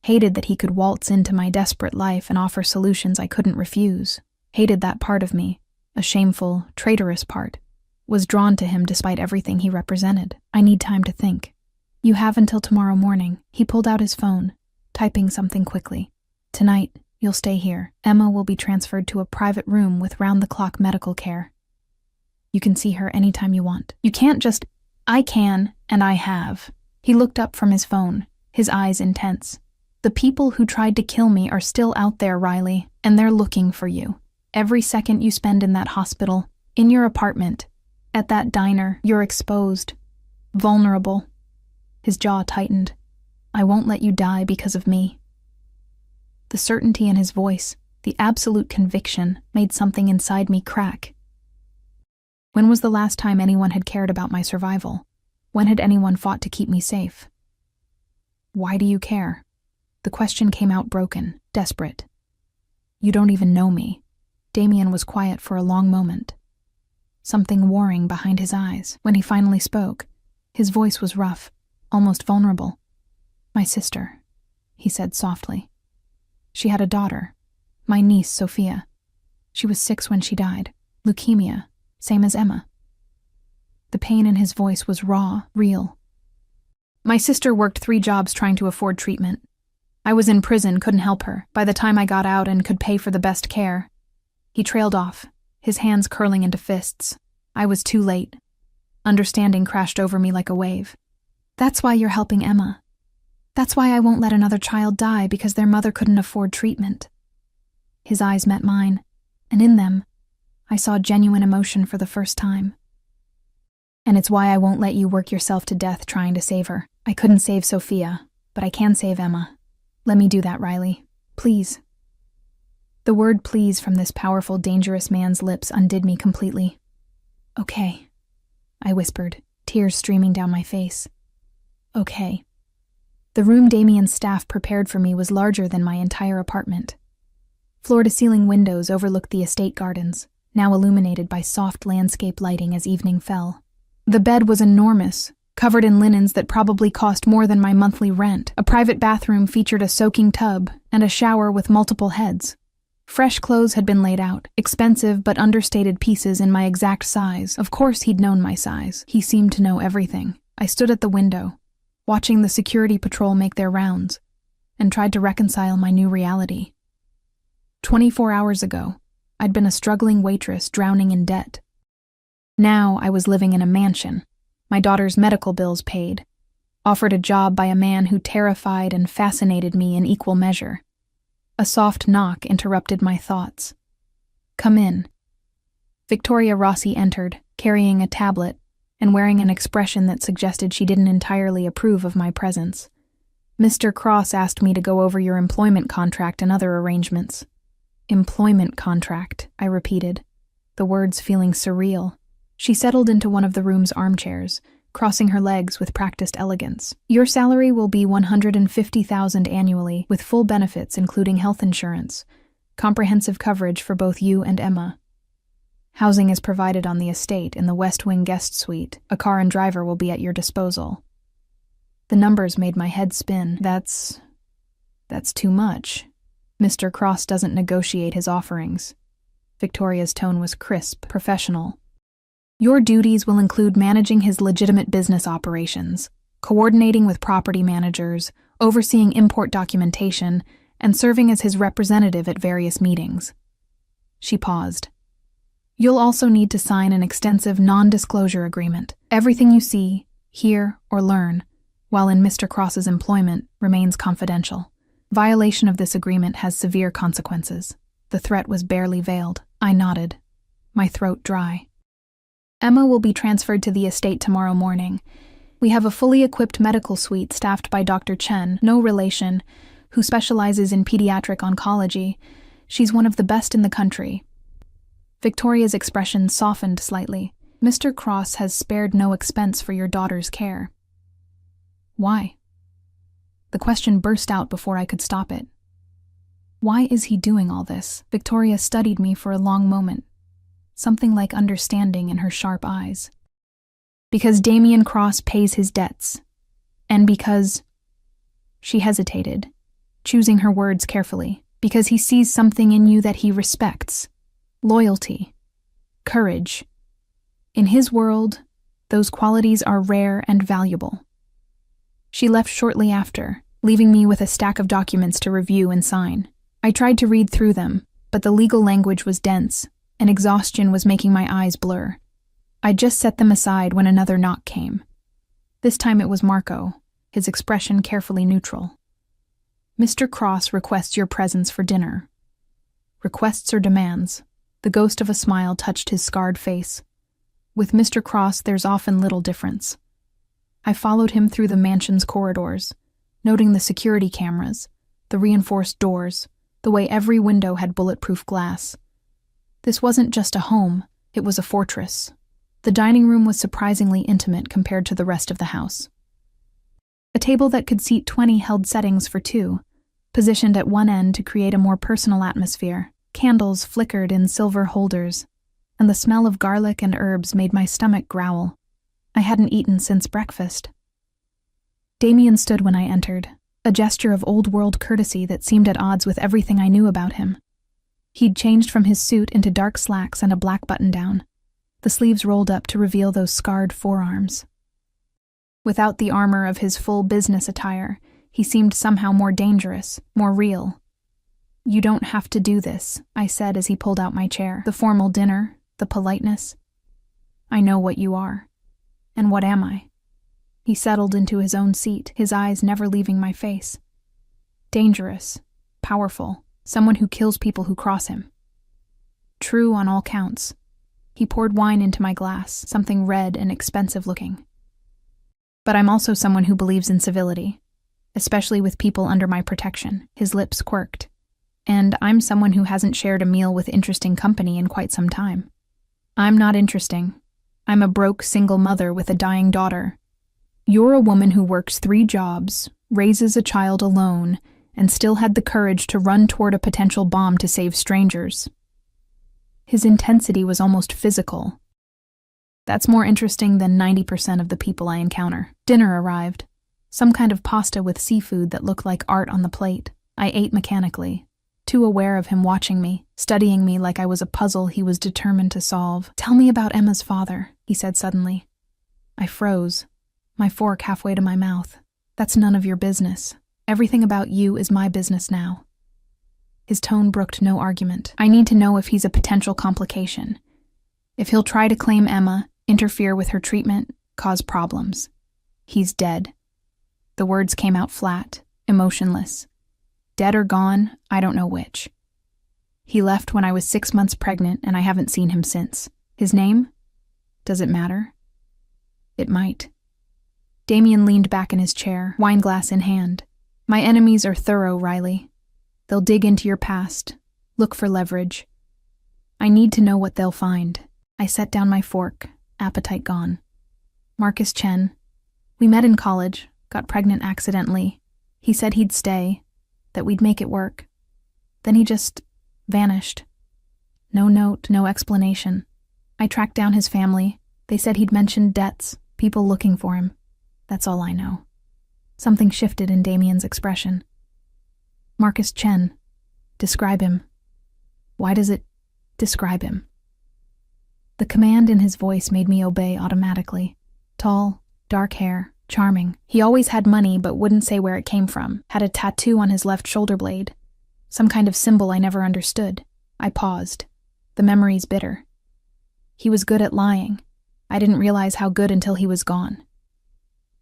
Hated that he could waltz into my desperate life and offer solutions I couldn't refuse. Hated that part of me, a shameful, traitorous part, was drawn to him despite everything he represented. I need time to think. You have until tomorrow morning. He pulled out his phone, typing something quickly. Tonight, you'll stay here. Emma will be transferred to a private room with round-the-clock medical care. You can see her anytime you want. You can't just... I can, and I have. He looked up from his phone, his eyes intense. The people who tried to kill me are still out there, Riley, and they're looking for you. Every second you spend in that hospital, in your apartment, at that diner, you're exposed, vulnerable. His jaw tightened. I won't let you die because of me. The certainty in his voice, the absolute conviction, made something inside me crack. When was the last time anyone had cared about my survival? When had anyone fought to keep me safe? Why do you care? The question came out broken, desperate. You don't even know me. Damien was quiet for a long moment, something warring behind his eyes. When he finally spoke, his voice was rough, almost vulnerable. My sister, he said softly. She had a daughter, my niece, Sophia. She was 6 when she died. Leukemia, same as Emma. The pain in his voice was raw, real. My sister worked 3 jobs trying to afford treatment. I was in prison, couldn't help her. By the time I got out and could pay for the best care, he trailed off, his hands curling into fists. I was too late. Understanding crashed over me like a wave. That's why you're helping Emma. That's why I won't let another child die because their mother couldn't afford treatment. His eyes met mine, and in them, I saw genuine emotion for the first time. And it's why I won't let you work yourself to death trying to save her. I couldn't save Sophia, but I can save Emma. Let me do that, Riley. Please. The word please from this powerful, dangerous man's lips undid me completely. Okay, I whispered, tears streaming down my face. Okay. The room Damien's staff prepared for me was larger than my entire apartment. Floor-to-ceiling windows overlooked the estate gardens, now illuminated by soft landscape lighting as evening fell. The bed was enormous, covered in linens that probably cost more than my monthly rent. A private bathroom featured a soaking tub and a shower with multiple heads. Fresh clothes had been laid out, expensive but understated pieces in my exact size. Of course he'd known my size. He seemed to know everything. I stood at the window, watching the security patrol make their rounds, and tried to reconcile my new reality. 24 hours ago, I'd been a struggling waitress drowning in debt. Now I was living in a mansion, my daughter's medical bills paid, offered a job by a man who terrified and fascinated me in equal measure. A soft knock interrupted my thoughts. Come in. Victoria Rossi entered, carrying a tablet and wearing an expression that suggested she didn't entirely approve of my presence. Mr. Cross asked me to go over your employment contract and other arrangements. Employment contract, I repeated, the words feeling surreal. She settled into one of the room's armchairs, crossing her legs with practiced elegance. Your salary will be $150,000 annually, with full benefits including health insurance, comprehensive coverage for both you and Emma. Housing is provided on the estate in the West Wing guest suite. A car and driver will be at your disposal. The numbers made my head spin. That's too much. Mr. Cross doesn't negotiate his offerings. Victoria's tone was crisp, professional. Your duties will include managing his legitimate business operations, coordinating with property managers, overseeing import documentation, and serving as his representative at various meetings. She paused. You'll also need to sign an extensive non-disclosure agreement. Everything you see, hear, or learn, while in Mr. Cross's employment, remains confidential. Violation of this agreement has severe consequences. The threat was barely veiled. I nodded, my throat dry. Emma will be transferred to the estate tomorrow morning. We have a fully equipped medical suite staffed by Dr. Chen, no relation, who specializes in pediatric oncology. She's one of the best in the country. Victoria's expression softened slightly. Mr. Cross has spared no expense for your daughter's care. Why? The question burst out before I could stop it. Why is he doing all this? Victoria studied me for a long moment, something like understanding in her sharp eyes. Because Damien Cross pays his debts, and because... She hesitated, choosing her words carefully, because he sees something in you that he respects. Loyalty. Courage. In his world, those qualities are rare and valuable. She left shortly after, leaving me with a stack of documents to review and sign. I tried to read through them, but the legal language was dense, and exhaustion was making my eyes blur. I just set them aside when another knock came. This time it was Marco, his expression carefully neutral. "Mr. Cross requests your presence for dinner." Requests or demands? The ghost of a smile touched his scarred face. With Mr. Cross, there's often little difference. I followed him through the mansion's corridors, noting the security cameras, the reinforced doors, the way every window had bulletproof glass. This wasn't just a home, it was a fortress. The dining room was surprisingly intimate compared to the rest of the house. A table that could seat 20 held settings for 2, positioned at one end to create a more personal atmosphere. Candles flickered in silver holders, and the smell of garlic and herbs made my stomach growl. I hadn't eaten since breakfast. Damien stood when I entered, a gesture of old-world courtesy that seemed at odds with everything I knew about him. He'd changed from his suit into dark slacks and a black button-down, the sleeves rolled up to reveal those scarred forearms. Without the armor of his full business attire, he seemed somehow more dangerous, more real. "You don't have to do this," I said as he pulled out my chair. "The formal dinner, the politeness. I know what you are. And what am I?" He settled into his own seat, his eyes never leaving my face. Dangerous, powerful, someone who kills people who cross him. True on all counts. He poured wine into my glass, something red and expensive looking. But I'm also someone who believes in civility, especially with people under my protection. His lips quirked. And I'm someone who hasn't shared a meal with interesting company in quite some time. I'm not interesting. I'm a broke single mother with a dying daughter. You're a woman who works 3 jobs, raises a child alone, and still had the courage to run toward a potential bomb to save strangers. His intensity was almost physical. That's more interesting than 90% of the people I encounter. Dinner arrived. Some kind of pasta with seafood that looked like art on the plate. I ate mechanically, too aware of him watching me, studying me like I was a puzzle he was determined to solve. "Tell me about Emma's father," he said suddenly. I froze, my fork halfway to my mouth. "That's none of your business. Everything about you is my business now." His tone brooked no argument. "I need to know if he's a potential complication. If he'll try to claim Emma, interfere with her treatment, cause problems. He's dead." The words came out flat, emotionless. Dead or gone, I don't know which. He left when I was 6 months pregnant, and I haven't seen him since. His name? Does it matter? It might. Damien leaned back in his chair, wineglass in hand. "My enemies are thorough, Riley. They'll dig into your past, look for leverage. I need to know what they'll find." I set down my fork, appetite gone. "Marcus Chen. We met in college, got pregnant accidentally. He said he'd stay, that we'd make it work. Then he just vanished. No note, no explanation. I tracked down his family. They said he'd mentioned debts, people looking for him. That's all I know." Something shifted in Damien's expression. "Marcus Chen. Describe him. Why does it describe him?" The command in his voice made me obey automatically. Tall, dark hair, charming. He always had money but wouldn't say where it came from. Had a tattoo on his left shoulder blade. Some kind of symbol I never understood. I paused. The memory's bitter. He was good at lying. I didn't realize how good until he was gone.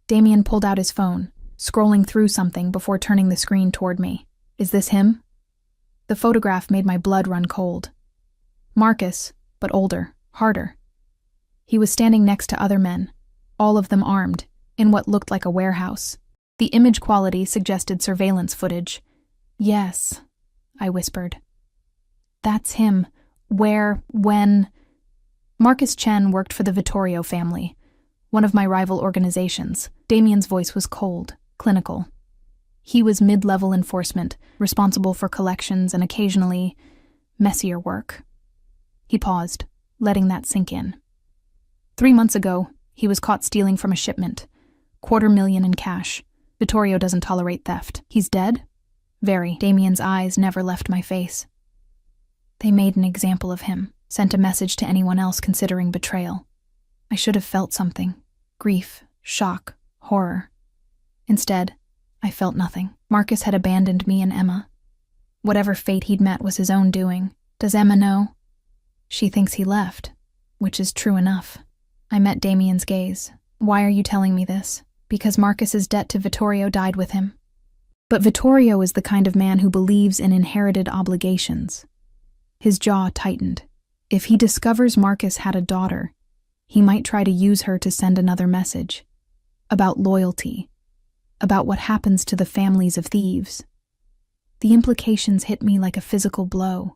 Damien pulled out his phone, scrolling through something before turning the screen toward me. "Is this him?" The photograph made my blood run cold. Marcus, but older, harder. He was standing next to other men, all of them armed, in what looked like a warehouse. The image quality suggested surveillance footage. "Yes," I whispered. "That's him. Where, when?" Marcus Chen worked for the Vittorio family, one of my rival organizations. Damien's voice was cold, clinical. He was mid-level enforcement, responsible for collections and occasionally messier work. He paused, letting that sink in. 3 months ago, he was caught stealing from a shipment. $250,000 in cash. Vittorio doesn't tolerate theft. He's dead? Very. Damien's eyes never left my face. They made an example of him, sent a message to anyone else considering betrayal. I should have felt something. Grief, shock, horror. Instead, I felt nothing. Marcus had abandoned me and Emma. Whatever fate he'd met was his own doing. Does Emma know? She thinks he left, which is true enough. I met Damien's gaze. Why are you telling me this? Because Marcus's debt to Vittorio died with him. But Vittorio is the kind of man who believes in inherited obligations. His jaw tightened. If he discovers Marcus had a daughter, he might try to use her to send another message. About loyalty. About what happens to the families of thieves. The implications hit me like a physical blow.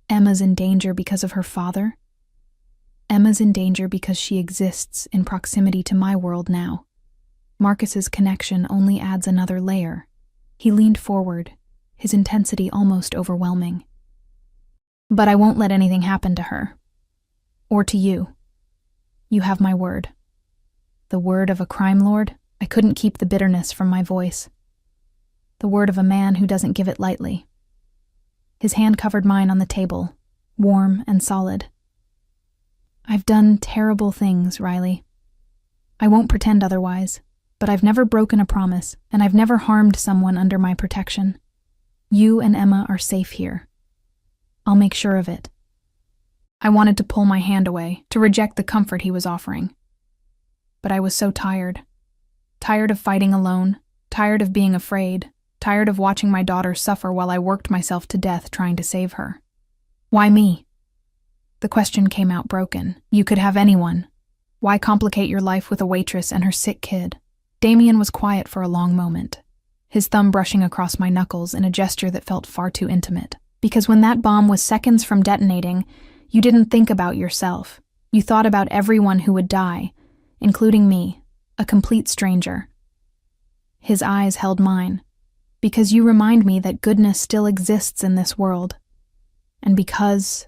Emma's in danger because of her father. Emma's in danger because she exists in proximity to my world now. Marcus's connection only adds another layer. He leaned forward, his intensity almost overwhelming. But I won't let anything happen to her. Or to you. You have my word. The word of a crime lord? I couldn't keep the bitterness from my voice. The word of a man who doesn't give it lightly. His hand covered mine on the table, warm and solid. I've done terrible things, Riley. I won't pretend otherwise, but I've never broken a promise, and I've never harmed someone under my protection. You and Emma are safe here. I'll make sure of it. I wanted to pull my hand away, to reject the comfort he was offering. But I was so tired. Tired of fighting alone, tired of being afraid, tired of watching my daughter suffer while I worked myself to death trying to save her. Why me? The question came out broken. You could have anyone. Why complicate your life with a waitress and her sick kid? Damien was quiet for a long moment, his thumb brushing across my knuckles in a gesture that felt far too intimate. Because when that bomb was seconds from detonating, you didn't think about yourself. You thought about everyone who would die, including me, a complete stranger. His eyes held mine. Because you remind me that goodness still exists in this world. And because...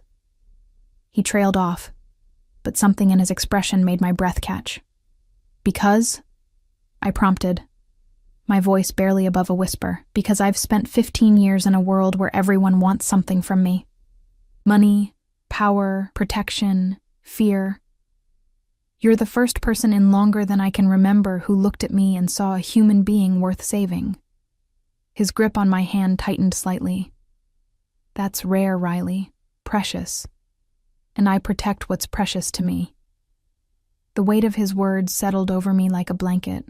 He trailed off, but something in his expression made my breath catch. Because? I prompted, my voice barely above a whisper, because I've spent 15 years in a world where everyone wants something from me. Money, power, protection, fear. You're the first person in longer than I can remember who looked at me and saw a human being worth saving. His grip on my hand tightened slightly. That's rare, Riley. Precious. And I protect what's precious to me. The weight of his words settled over me like a blanket,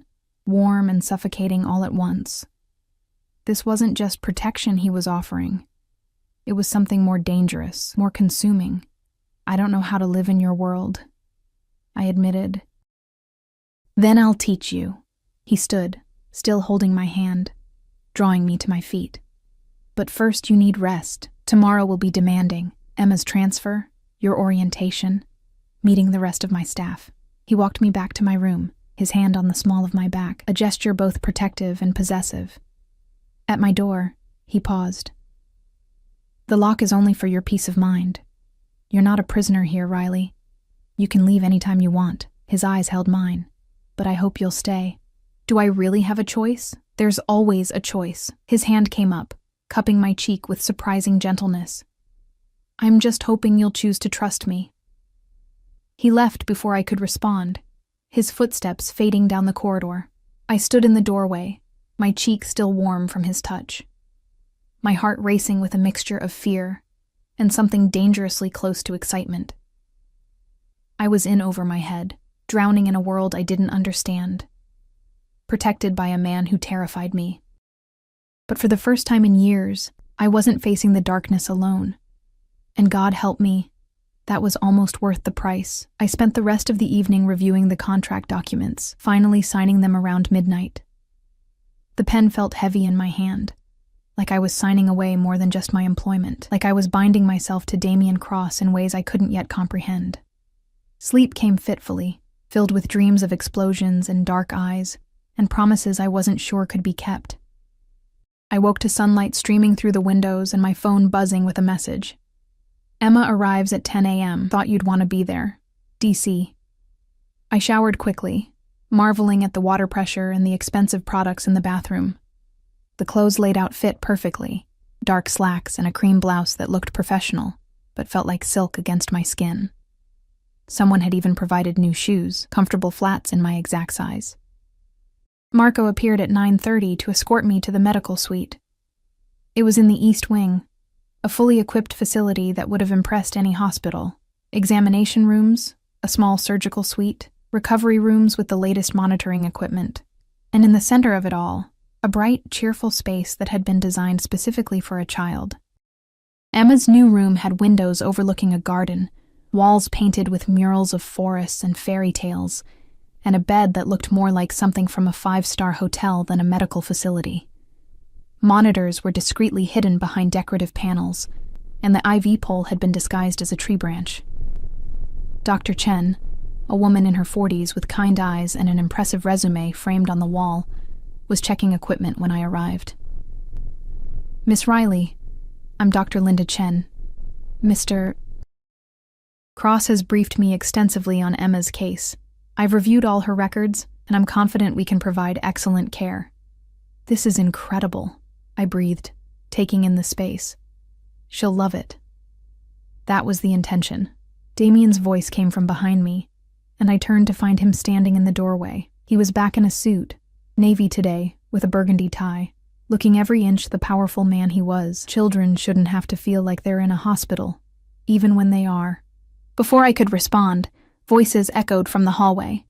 warm and suffocating all at once. This wasn't just protection he was offering. It was something more dangerous, more consuming. I don't know how to live in your world, I admitted. Then I'll teach you. He stood, still holding my hand, drawing me to my feet. But first you need rest. Tomorrow will be demanding. Emma's transfer, your orientation, meeting the rest of my staff. He walked me back to my room, his hand on the small of my back, a gesture both protective and possessive. At my door, he paused. The lock is only for your peace of mind. You're not a prisoner here, Riley. You can leave anytime you want. His eyes held mine. But I hope you'll stay. Do I really have a choice? There's always a choice. His hand came up, cupping my cheek with surprising gentleness. I'm just hoping you'll choose to trust me. He left before I could respond, his footsteps fading down the corridor. I stood in the doorway, my cheek still warm from his touch. My heart racing with a mixture of fear and something dangerously close to excitement. I was in over my head, drowning in a world I didn't understand, protected by a man who terrified me. But for the first time in years, I wasn't facing the darkness alone. And God help me, that was almost worth the price. I spent the rest of the evening reviewing the contract documents, finally signing them around midnight. The pen felt heavy in my hand, like I was signing away more than just my employment, like I was binding myself to Damien Cross in ways I couldn't yet comprehend. Sleep came fitfully, filled with dreams of explosions and dark eyes, and promises I wasn't sure could be kept. I woke to sunlight streaming through the windows and my phone buzzing with a message. Emma arrives at 10 a.m. Thought you'd want to be there. DC. I showered quickly, marveling at the water pressure and the expensive products in the bathroom. The clothes laid out fit perfectly, dark slacks and a cream blouse that looked professional, but felt like silk against my skin. Someone had even provided new shoes, comfortable flats in my exact size. Marco appeared at 9:30 to escort me to the medical suite. It was in the East Wing, a fully equipped facility that would have impressed any hospital. Examination rooms, a small surgical suite, recovery rooms with the latest monitoring equipment. And in the center of it all, a bright, cheerful space that had been designed specifically for a child. Emma's new room had windows overlooking a garden, walls painted with murals of forests and fairy tales, and a bed that looked more like something from a 5-star hotel than a medical facility. Monitors were discreetly hidden behind decorative panels, and the IV pole had been disguised as a tree branch. Dr. Chen, a woman in her 40s with kind eyes and an impressive resume framed on the wall, was checking equipment when I arrived. "Miss Riley, I'm Dr. Linda Chen. Mr. Cross has briefed me extensively on Emma's case. I've reviewed all her records, and I'm confident we can provide excellent care." "This is incredible," I breathed, taking in the space. "She'll love it." That was the intention. Damien's voice came from behind me, and I turned to find him standing in the doorway. He was back in a suit, navy today, with a burgundy tie, looking every inch the powerful man he was. Children shouldn't have to feel like they're in a hospital, even when they are. Before I could respond, voices echoed from the hallway.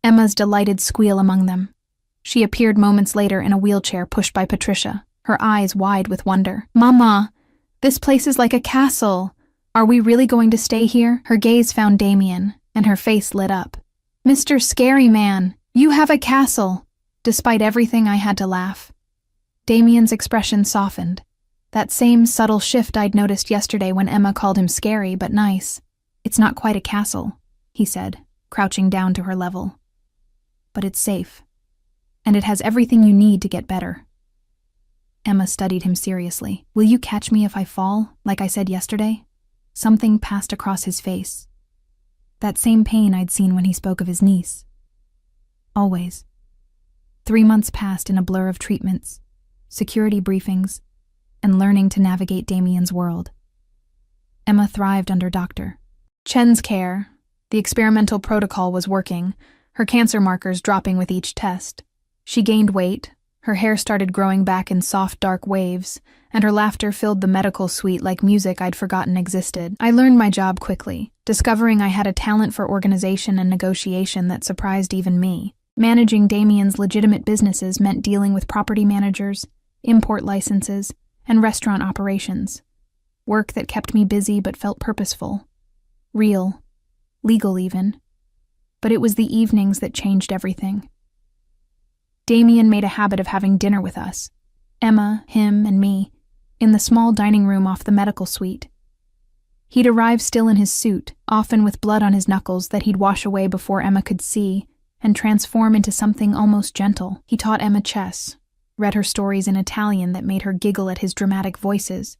Emma's delighted squeal among them. She appeared moments later in a wheelchair pushed by Patricia, her eyes wide with wonder. "Mama, this place is like a castle. Are we really going to stay here?" Her gaze found Damien, and her face lit up. "Mr. Scary Man, you have a castle." Despite everything, I had to laugh. Damien's expression softened. That same subtle shift I'd noticed yesterday when Emma called him scary but nice. "It's not quite a castle," he said, crouching down to her level. "But it's safe, and it has everything you need to get better." Emma studied him seriously. "Will you catch me if I fall, like I said yesterday?" Something passed across his face. That same pain I'd seen when he spoke of his niece. Always. 3 months passed in a blur of treatments, security briefings, and learning to navigate Damien's world. Emma thrived under Dr. Chen's care. The experimental protocol was working, her cancer markers dropping with each test. She gained weight, her hair started growing back in soft, dark waves, and her laughter filled the medical suite like music I'd forgotten existed. I learned my job quickly, discovering I had a talent for organization and negotiation that surprised even me. Managing Damien's legitimate businesses meant dealing with property managers, import licenses, and restaurant operations. Work that kept me busy but felt purposeful. Real. Legal even. But it was the evenings that changed everything. Damien made a habit of having dinner with us, Emma, him, and me, in the small dining room off the medical suite. He'd arrive still in his suit, often with blood on his knuckles that he'd wash away before Emma could see, and transform into something almost gentle. He taught Emma chess, read her stories in Italian that made her giggle at his dramatic voices,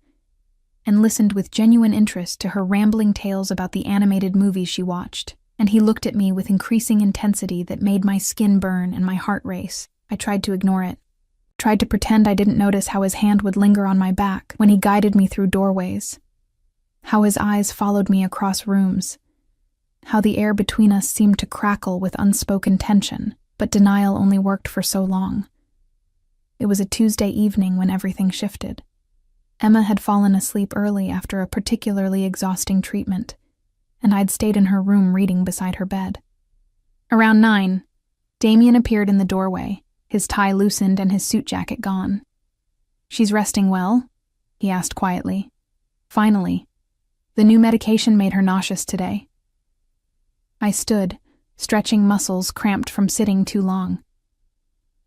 and listened with genuine interest to her rambling tales about the animated movies she watched. And he looked at me with increasing intensity that made my skin burn and my heart race. I tried to ignore it, tried to pretend I didn't notice how his hand would linger on my back when he guided me through doorways, how his eyes followed me across rooms, how the air between us seemed to crackle with unspoken tension, but denial only worked for so long. It was a Tuesday evening when everything shifted. Emma had fallen asleep early after a particularly exhausting treatment, and I'd stayed in her room reading beside her bed. Around 9, Damien appeared in the doorway, his tie loosened and his suit jacket gone. "She's resting well?" he asked quietly. "Finally. The new medication made her nauseous today." I stood, stretching muscles cramped from sitting too long.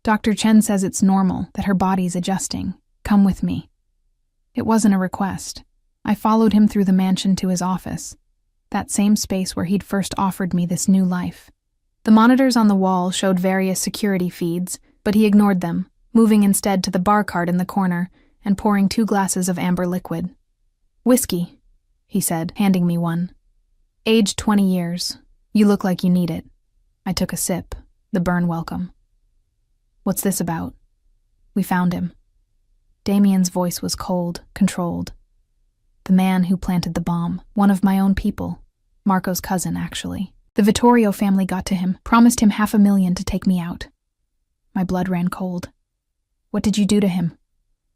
"Dr. Chen says it's normal, that her body's adjusting. Come with me." It wasn't a request. I followed him through the mansion to his office, that same space where he'd first offered me this new life. The monitors on the wall showed various security feeds, but he ignored them, moving instead to the bar cart in the corner and pouring 2 glasses of amber liquid. "Whiskey," he said, handing me one. "Aged 20 years. You look like you need it." I took a sip, the burn welcome. "What's this about?" "We found him. Damien's voice was cold, controlled. The man who planted the bomb, one of my own people. Marco's cousin, actually. The Vittorio family got to him, promised him $500,000 to take me out. My blood ran cold. What did you do to him?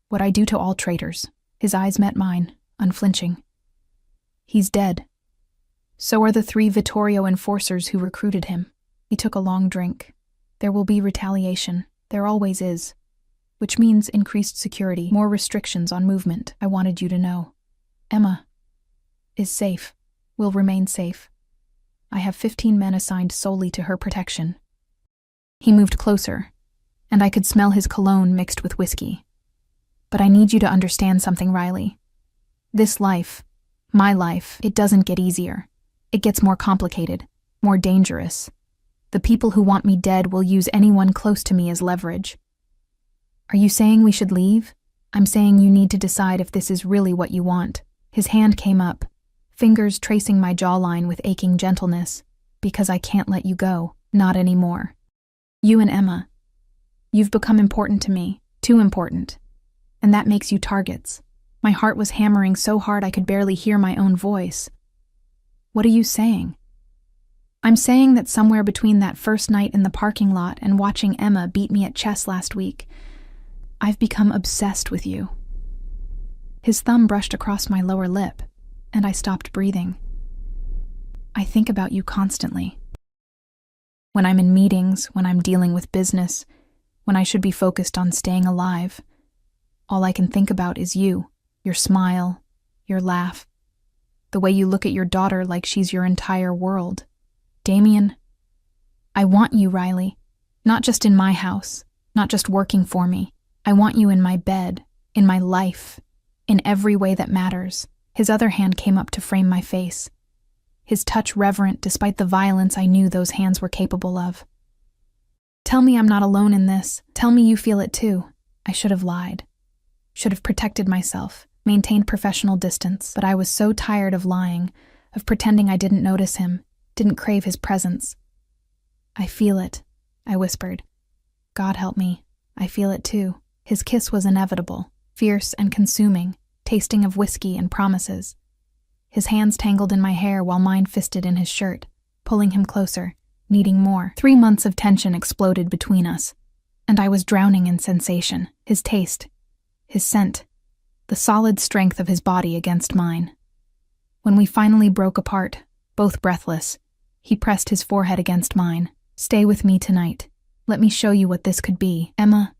What I do to all traitors. His eyes met mine, unflinching. He's dead. So are the 3 Vittorio enforcers who recruited him. He took a long drink. There will be retaliation. There always is. Which means increased security, more restrictions on movement. I wanted you to know. Emma is safe, will remain safe. I have 15 men assigned solely to her protection. He moved closer, and I could smell his cologne mixed with whiskey. But I need you to understand something, Riley. This life, my life, it doesn't get easier. It gets more complicated, more dangerous. The people who want me dead will use anyone close to me as leverage. Are you saying we should leave? I'm saying you need to decide if this is really what you want. His hand came up, fingers tracing my jawline with aching gentleness, because I can't let you go, not anymore. You and Emma, you've become important to me, too important. And that makes you targets. My heart was hammering so hard I could barely hear my own voice. What are you saying? I'm saying that somewhere between that first night in the parking lot and watching Emma beat me at chess last week, I've become obsessed with you. His thumb brushed across my lower lip, and I stopped breathing. I think about you constantly. When I'm in meetings, when I'm dealing with business, when I should be focused on staying alive, all I can think about is you, your smile, your laugh, the way you look at your daughter like she's your entire world. Damien, I want you, Riley, not just in my house, not just working for me. I want you in my bed, in my life, in every way that matters. His other hand came up to frame my face, his touch reverent despite the violence I knew those hands were capable of. Tell me I'm not alone in this. Tell me you feel it too. I should have lied. Should have protected myself, maintained professional distance, but I was so tired of lying, of pretending I didn't notice him, didn't crave his presence. I feel it, I whispered. God help me, I feel it too. His kiss was inevitable, fierce and consuming, tasting of whiskey and promises. His hands tangled in my hair while mine fisted in his shirt, pulling him closer, needing more. 3 months of tension exploded between us, and I was drowning in sensation, his taste, his scent, the solid strength of his body against mine. When we finally broke apart, both breathless, he pressed his forehead against mine. Stay with me tonight. Let me show you what this could be. Emma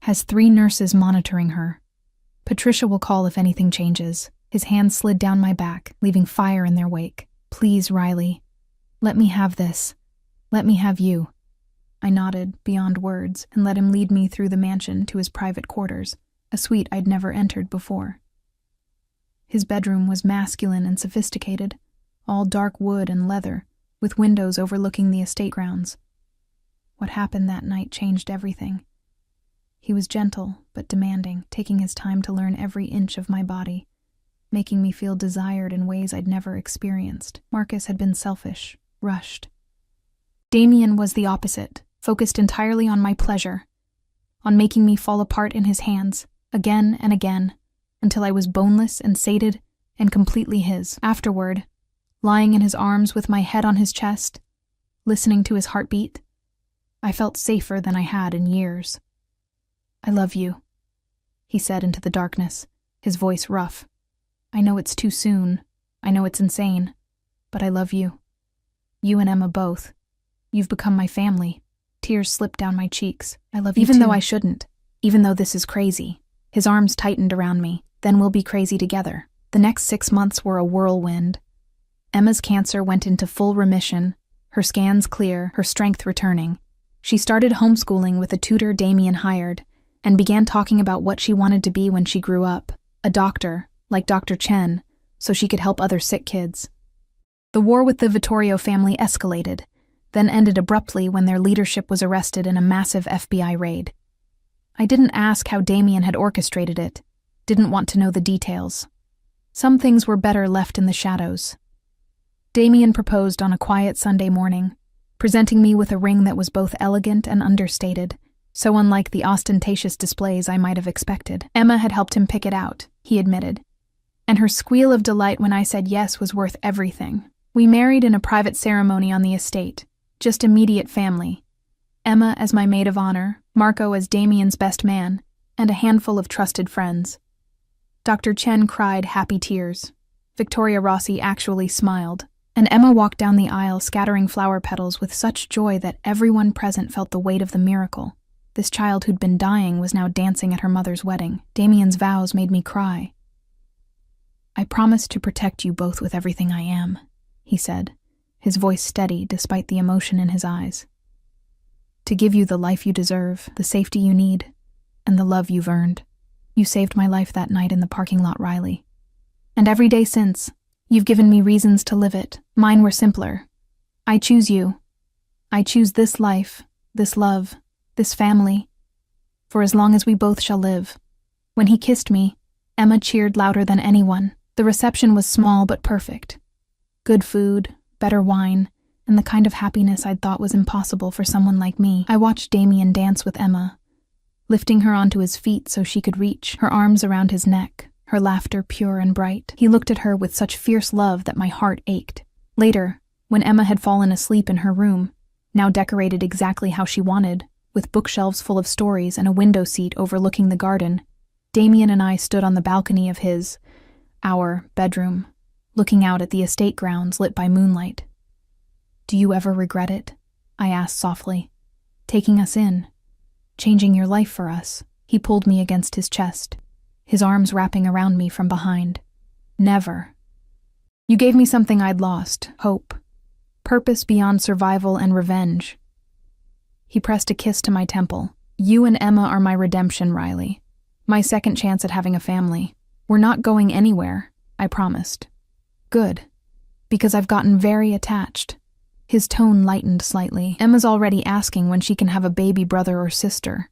has 3 nurses monitoring her. Patricia will call if anything changes. His hands slid down my back, leaving fire in their wake. Please, Riley. Let me have this. Let me have you. I nodded, beyond words, and let him lead me through the mansion to his private quarters, a suite I'd never entered before. His bedroom was masculine and sophisticated, all dark wood and leather, with windows overlooking the estate grounds. What happened that night changed everything. He was gentle, but demanding, taking his time to learn every inch of my body, making me feel desired in ways I'd never experienced. Marcus had been selfish, rushed. Damien was the opposite, focused entirely on my pleasure, on making me fall apart in his hands, again and again, until I was boneless and sated and completely his. Afterward, lying in his arms with my head on his chest, listening to his heartbeat, I felt safer than I had in years. I love you, he said into the darkness, his voice rough. I know it's too soon. I know it's insane. But I love you. You and Emma both. You've become my family. Tears slipped down my cheeks. I love you too. Even though I shouldn't. Even though this is crazy. His arms tightened around me. Then we'll be crazy together. The next 6 months were a whirlwind. Emma's cancer went into full remission, her scans clear, her strength returning. She started homeschooling with a tutor Damien hired, and began talking about what she wanted to be when she grew up. A doctor, like Dr. Chen, so she could help other sick kids. The war with the Vittorio family escalated, then ended abruptly when their leadership was arrested in a massive FBI raid. I didn't ask how Damien had orchestrated it, didn't want to know the details. Some things were better left in the shadows. Damien proposed on a quiet Sunday morning, presenting me with a ring that was both elegant and understated, so unlike the ostentatious displays I might have expected. Emma had helped him pick it out, he admitted, and her squeal of delight when I said yes was worth everything. We married in a private ceremony on the estate, just immediate family. Emma as my maid of honor, Marco as Damien's best man, and a handful of trusted friends. Dr. Chen cried happy tears. Victoria Rossi actually smiled, and Emma walked down the aisle scattering flower petals with such joy that everyone present felt the weight of the miracle. This child who'd been dying was now dancing at her mother's wedding. Damien's vows made me cry. I promise to protect you both with everything I am, he said, his voice steady despite the emotion in his eyes. To give you the life you deserve, the safety you need, and the love you've earned. You saved my life that night in the parking lot, Riley. And every day since, you've given me reasons to live it. Mine were simpler. I choose you. I choose this life, this love, this family, for as long as we both shall live. When he kissed me, Emma cheered louder than anyone. The reception was small but perfect. Good food, better wine, and the kind of happiness I'd thought was impossible for someone like me. I watched Damien dance with Emma, lifting her onto his feet so she could reach, her arms around his neck, her laughter pure and bright. He looked at her with such fierce love that my heart ached. Later, when Emma had fallen asleep in her room, now decorated exactly how she wanted, with bookshelves full of stories and a window seat overlooking the garden, Damien and I stood on the balcony of our bedroom, looking out at the estate grounds lit by moonlight. Do you ever regret it? I asked softly. Taking us in, changing your life for us. He pulled me against his chest, his arms wrapping around me from behind. Never. You gave me something I'd lost, hope, purpose beyond survival and revenge. He pressed a kiss to my temple. You and Emma are my redemption, Riley. My second chance at having a family. We're not going anywhere, I promised. Good, because I've gotten very attached. His tone lightened slightly. Emma's already asking when she can have a baby brother or sister.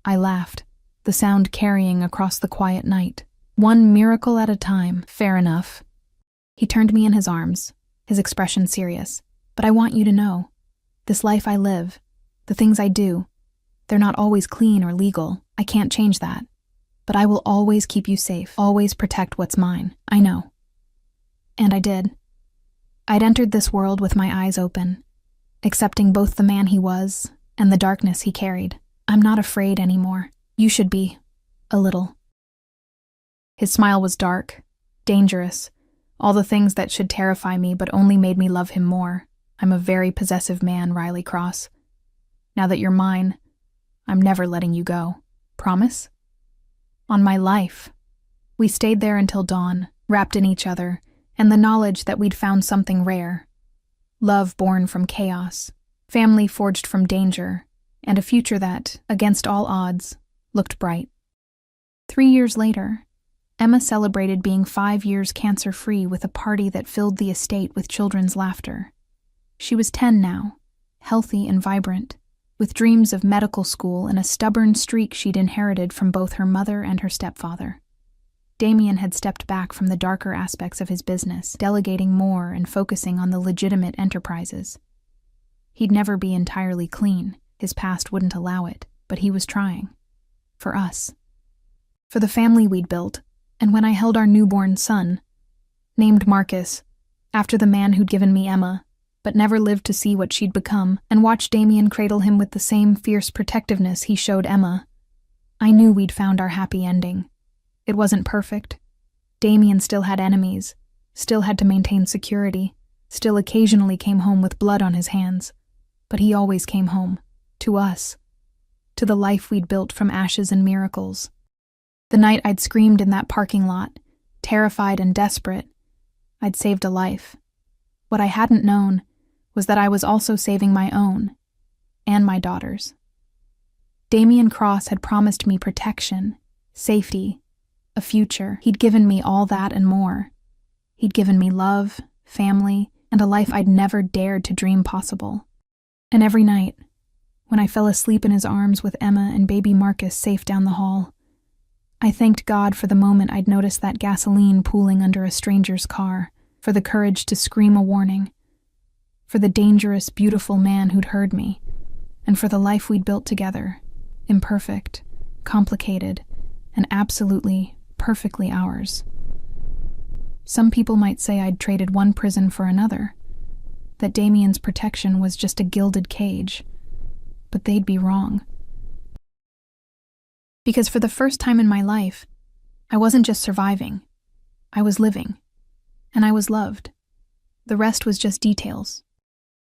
I laughed, the sound carrying across the quiet night. One miracle at a time, fair enough. He turned me in his arms, his expression serious. But I want you to know, this life I live, the things I do, they're not always clean or legal. I can't change that. But I will always keep you safe, always protect what's mine. I know. And I did. I'd entered this world with my eyes open, accepting both the man he was and the darkness he carried. I'm not afraid anymore. You should be. A little. His smile was dark, dangerous, all the things that should terrify me but only made me love him more. I'm a very possessive man, Riley Cross. Now that you're mine, I'm never letting you go. Promise? On my life. We stayed there until dawn, wrapped in each other, and the knowledge that we'd found something rare. Love born from chaos, family forged from danger, and a future that, against all odds, looked bright. 3 years later, Emma celebrated being 5 years cancer-free with a party that filled the estate with children's laughter. She was 10 now, healthy and vibrant, with dreams of medical school and a stubborn streak she'd inherited from both her mother and her stepfather. Damien had stepped back from the darker aspects of his business, delegating more and focusing on the legitimate enterprises. He'd never be entirely clean, his past wouldn't allow it, but he was trying. For us. For the family we'd built, and when I held our newborn son, named Marcus, after the man who'd given me Emma, but never lived to see what she'd become, and watched Damien cradle him with the same fierce protectiveness he showed Emma, I knew we'd found our happy ending. It wasn't perfect. Damien still had enemies, still had to maintain security, still occasionally came home with blood on his hands. But he always came home, to us, to the life we'd built from ashes and miracles. The night I'd screamed in that parking lot, terrified and desperate, I'd saved a life. What I hadn't known was that I was also saving my own, and my daughter's. Damien Cross had promised me protection, safety, a future. He'd given me all that and more. He'd given me love, family, and a life I'd never dared to dream possible. And every night, when I fell asleep in his arms with Emma and baby Marcus safe down the hall, I thanked God for the moment I'd noticed that gasoline pooling under a stranger's car, for the courage to scream a warning, for the dangerous, beautiful man who'd heard me, and for the life we'd built together, imperfect, complicated, and absolutely, perfectly ours. Some people might say I'd traded one prison for another, that Damien's protection was just a gilded cage, but they'd be wrong. Because for the first time in my life, I wasn't just surviving, I was living, and I was loved. The rest was just details.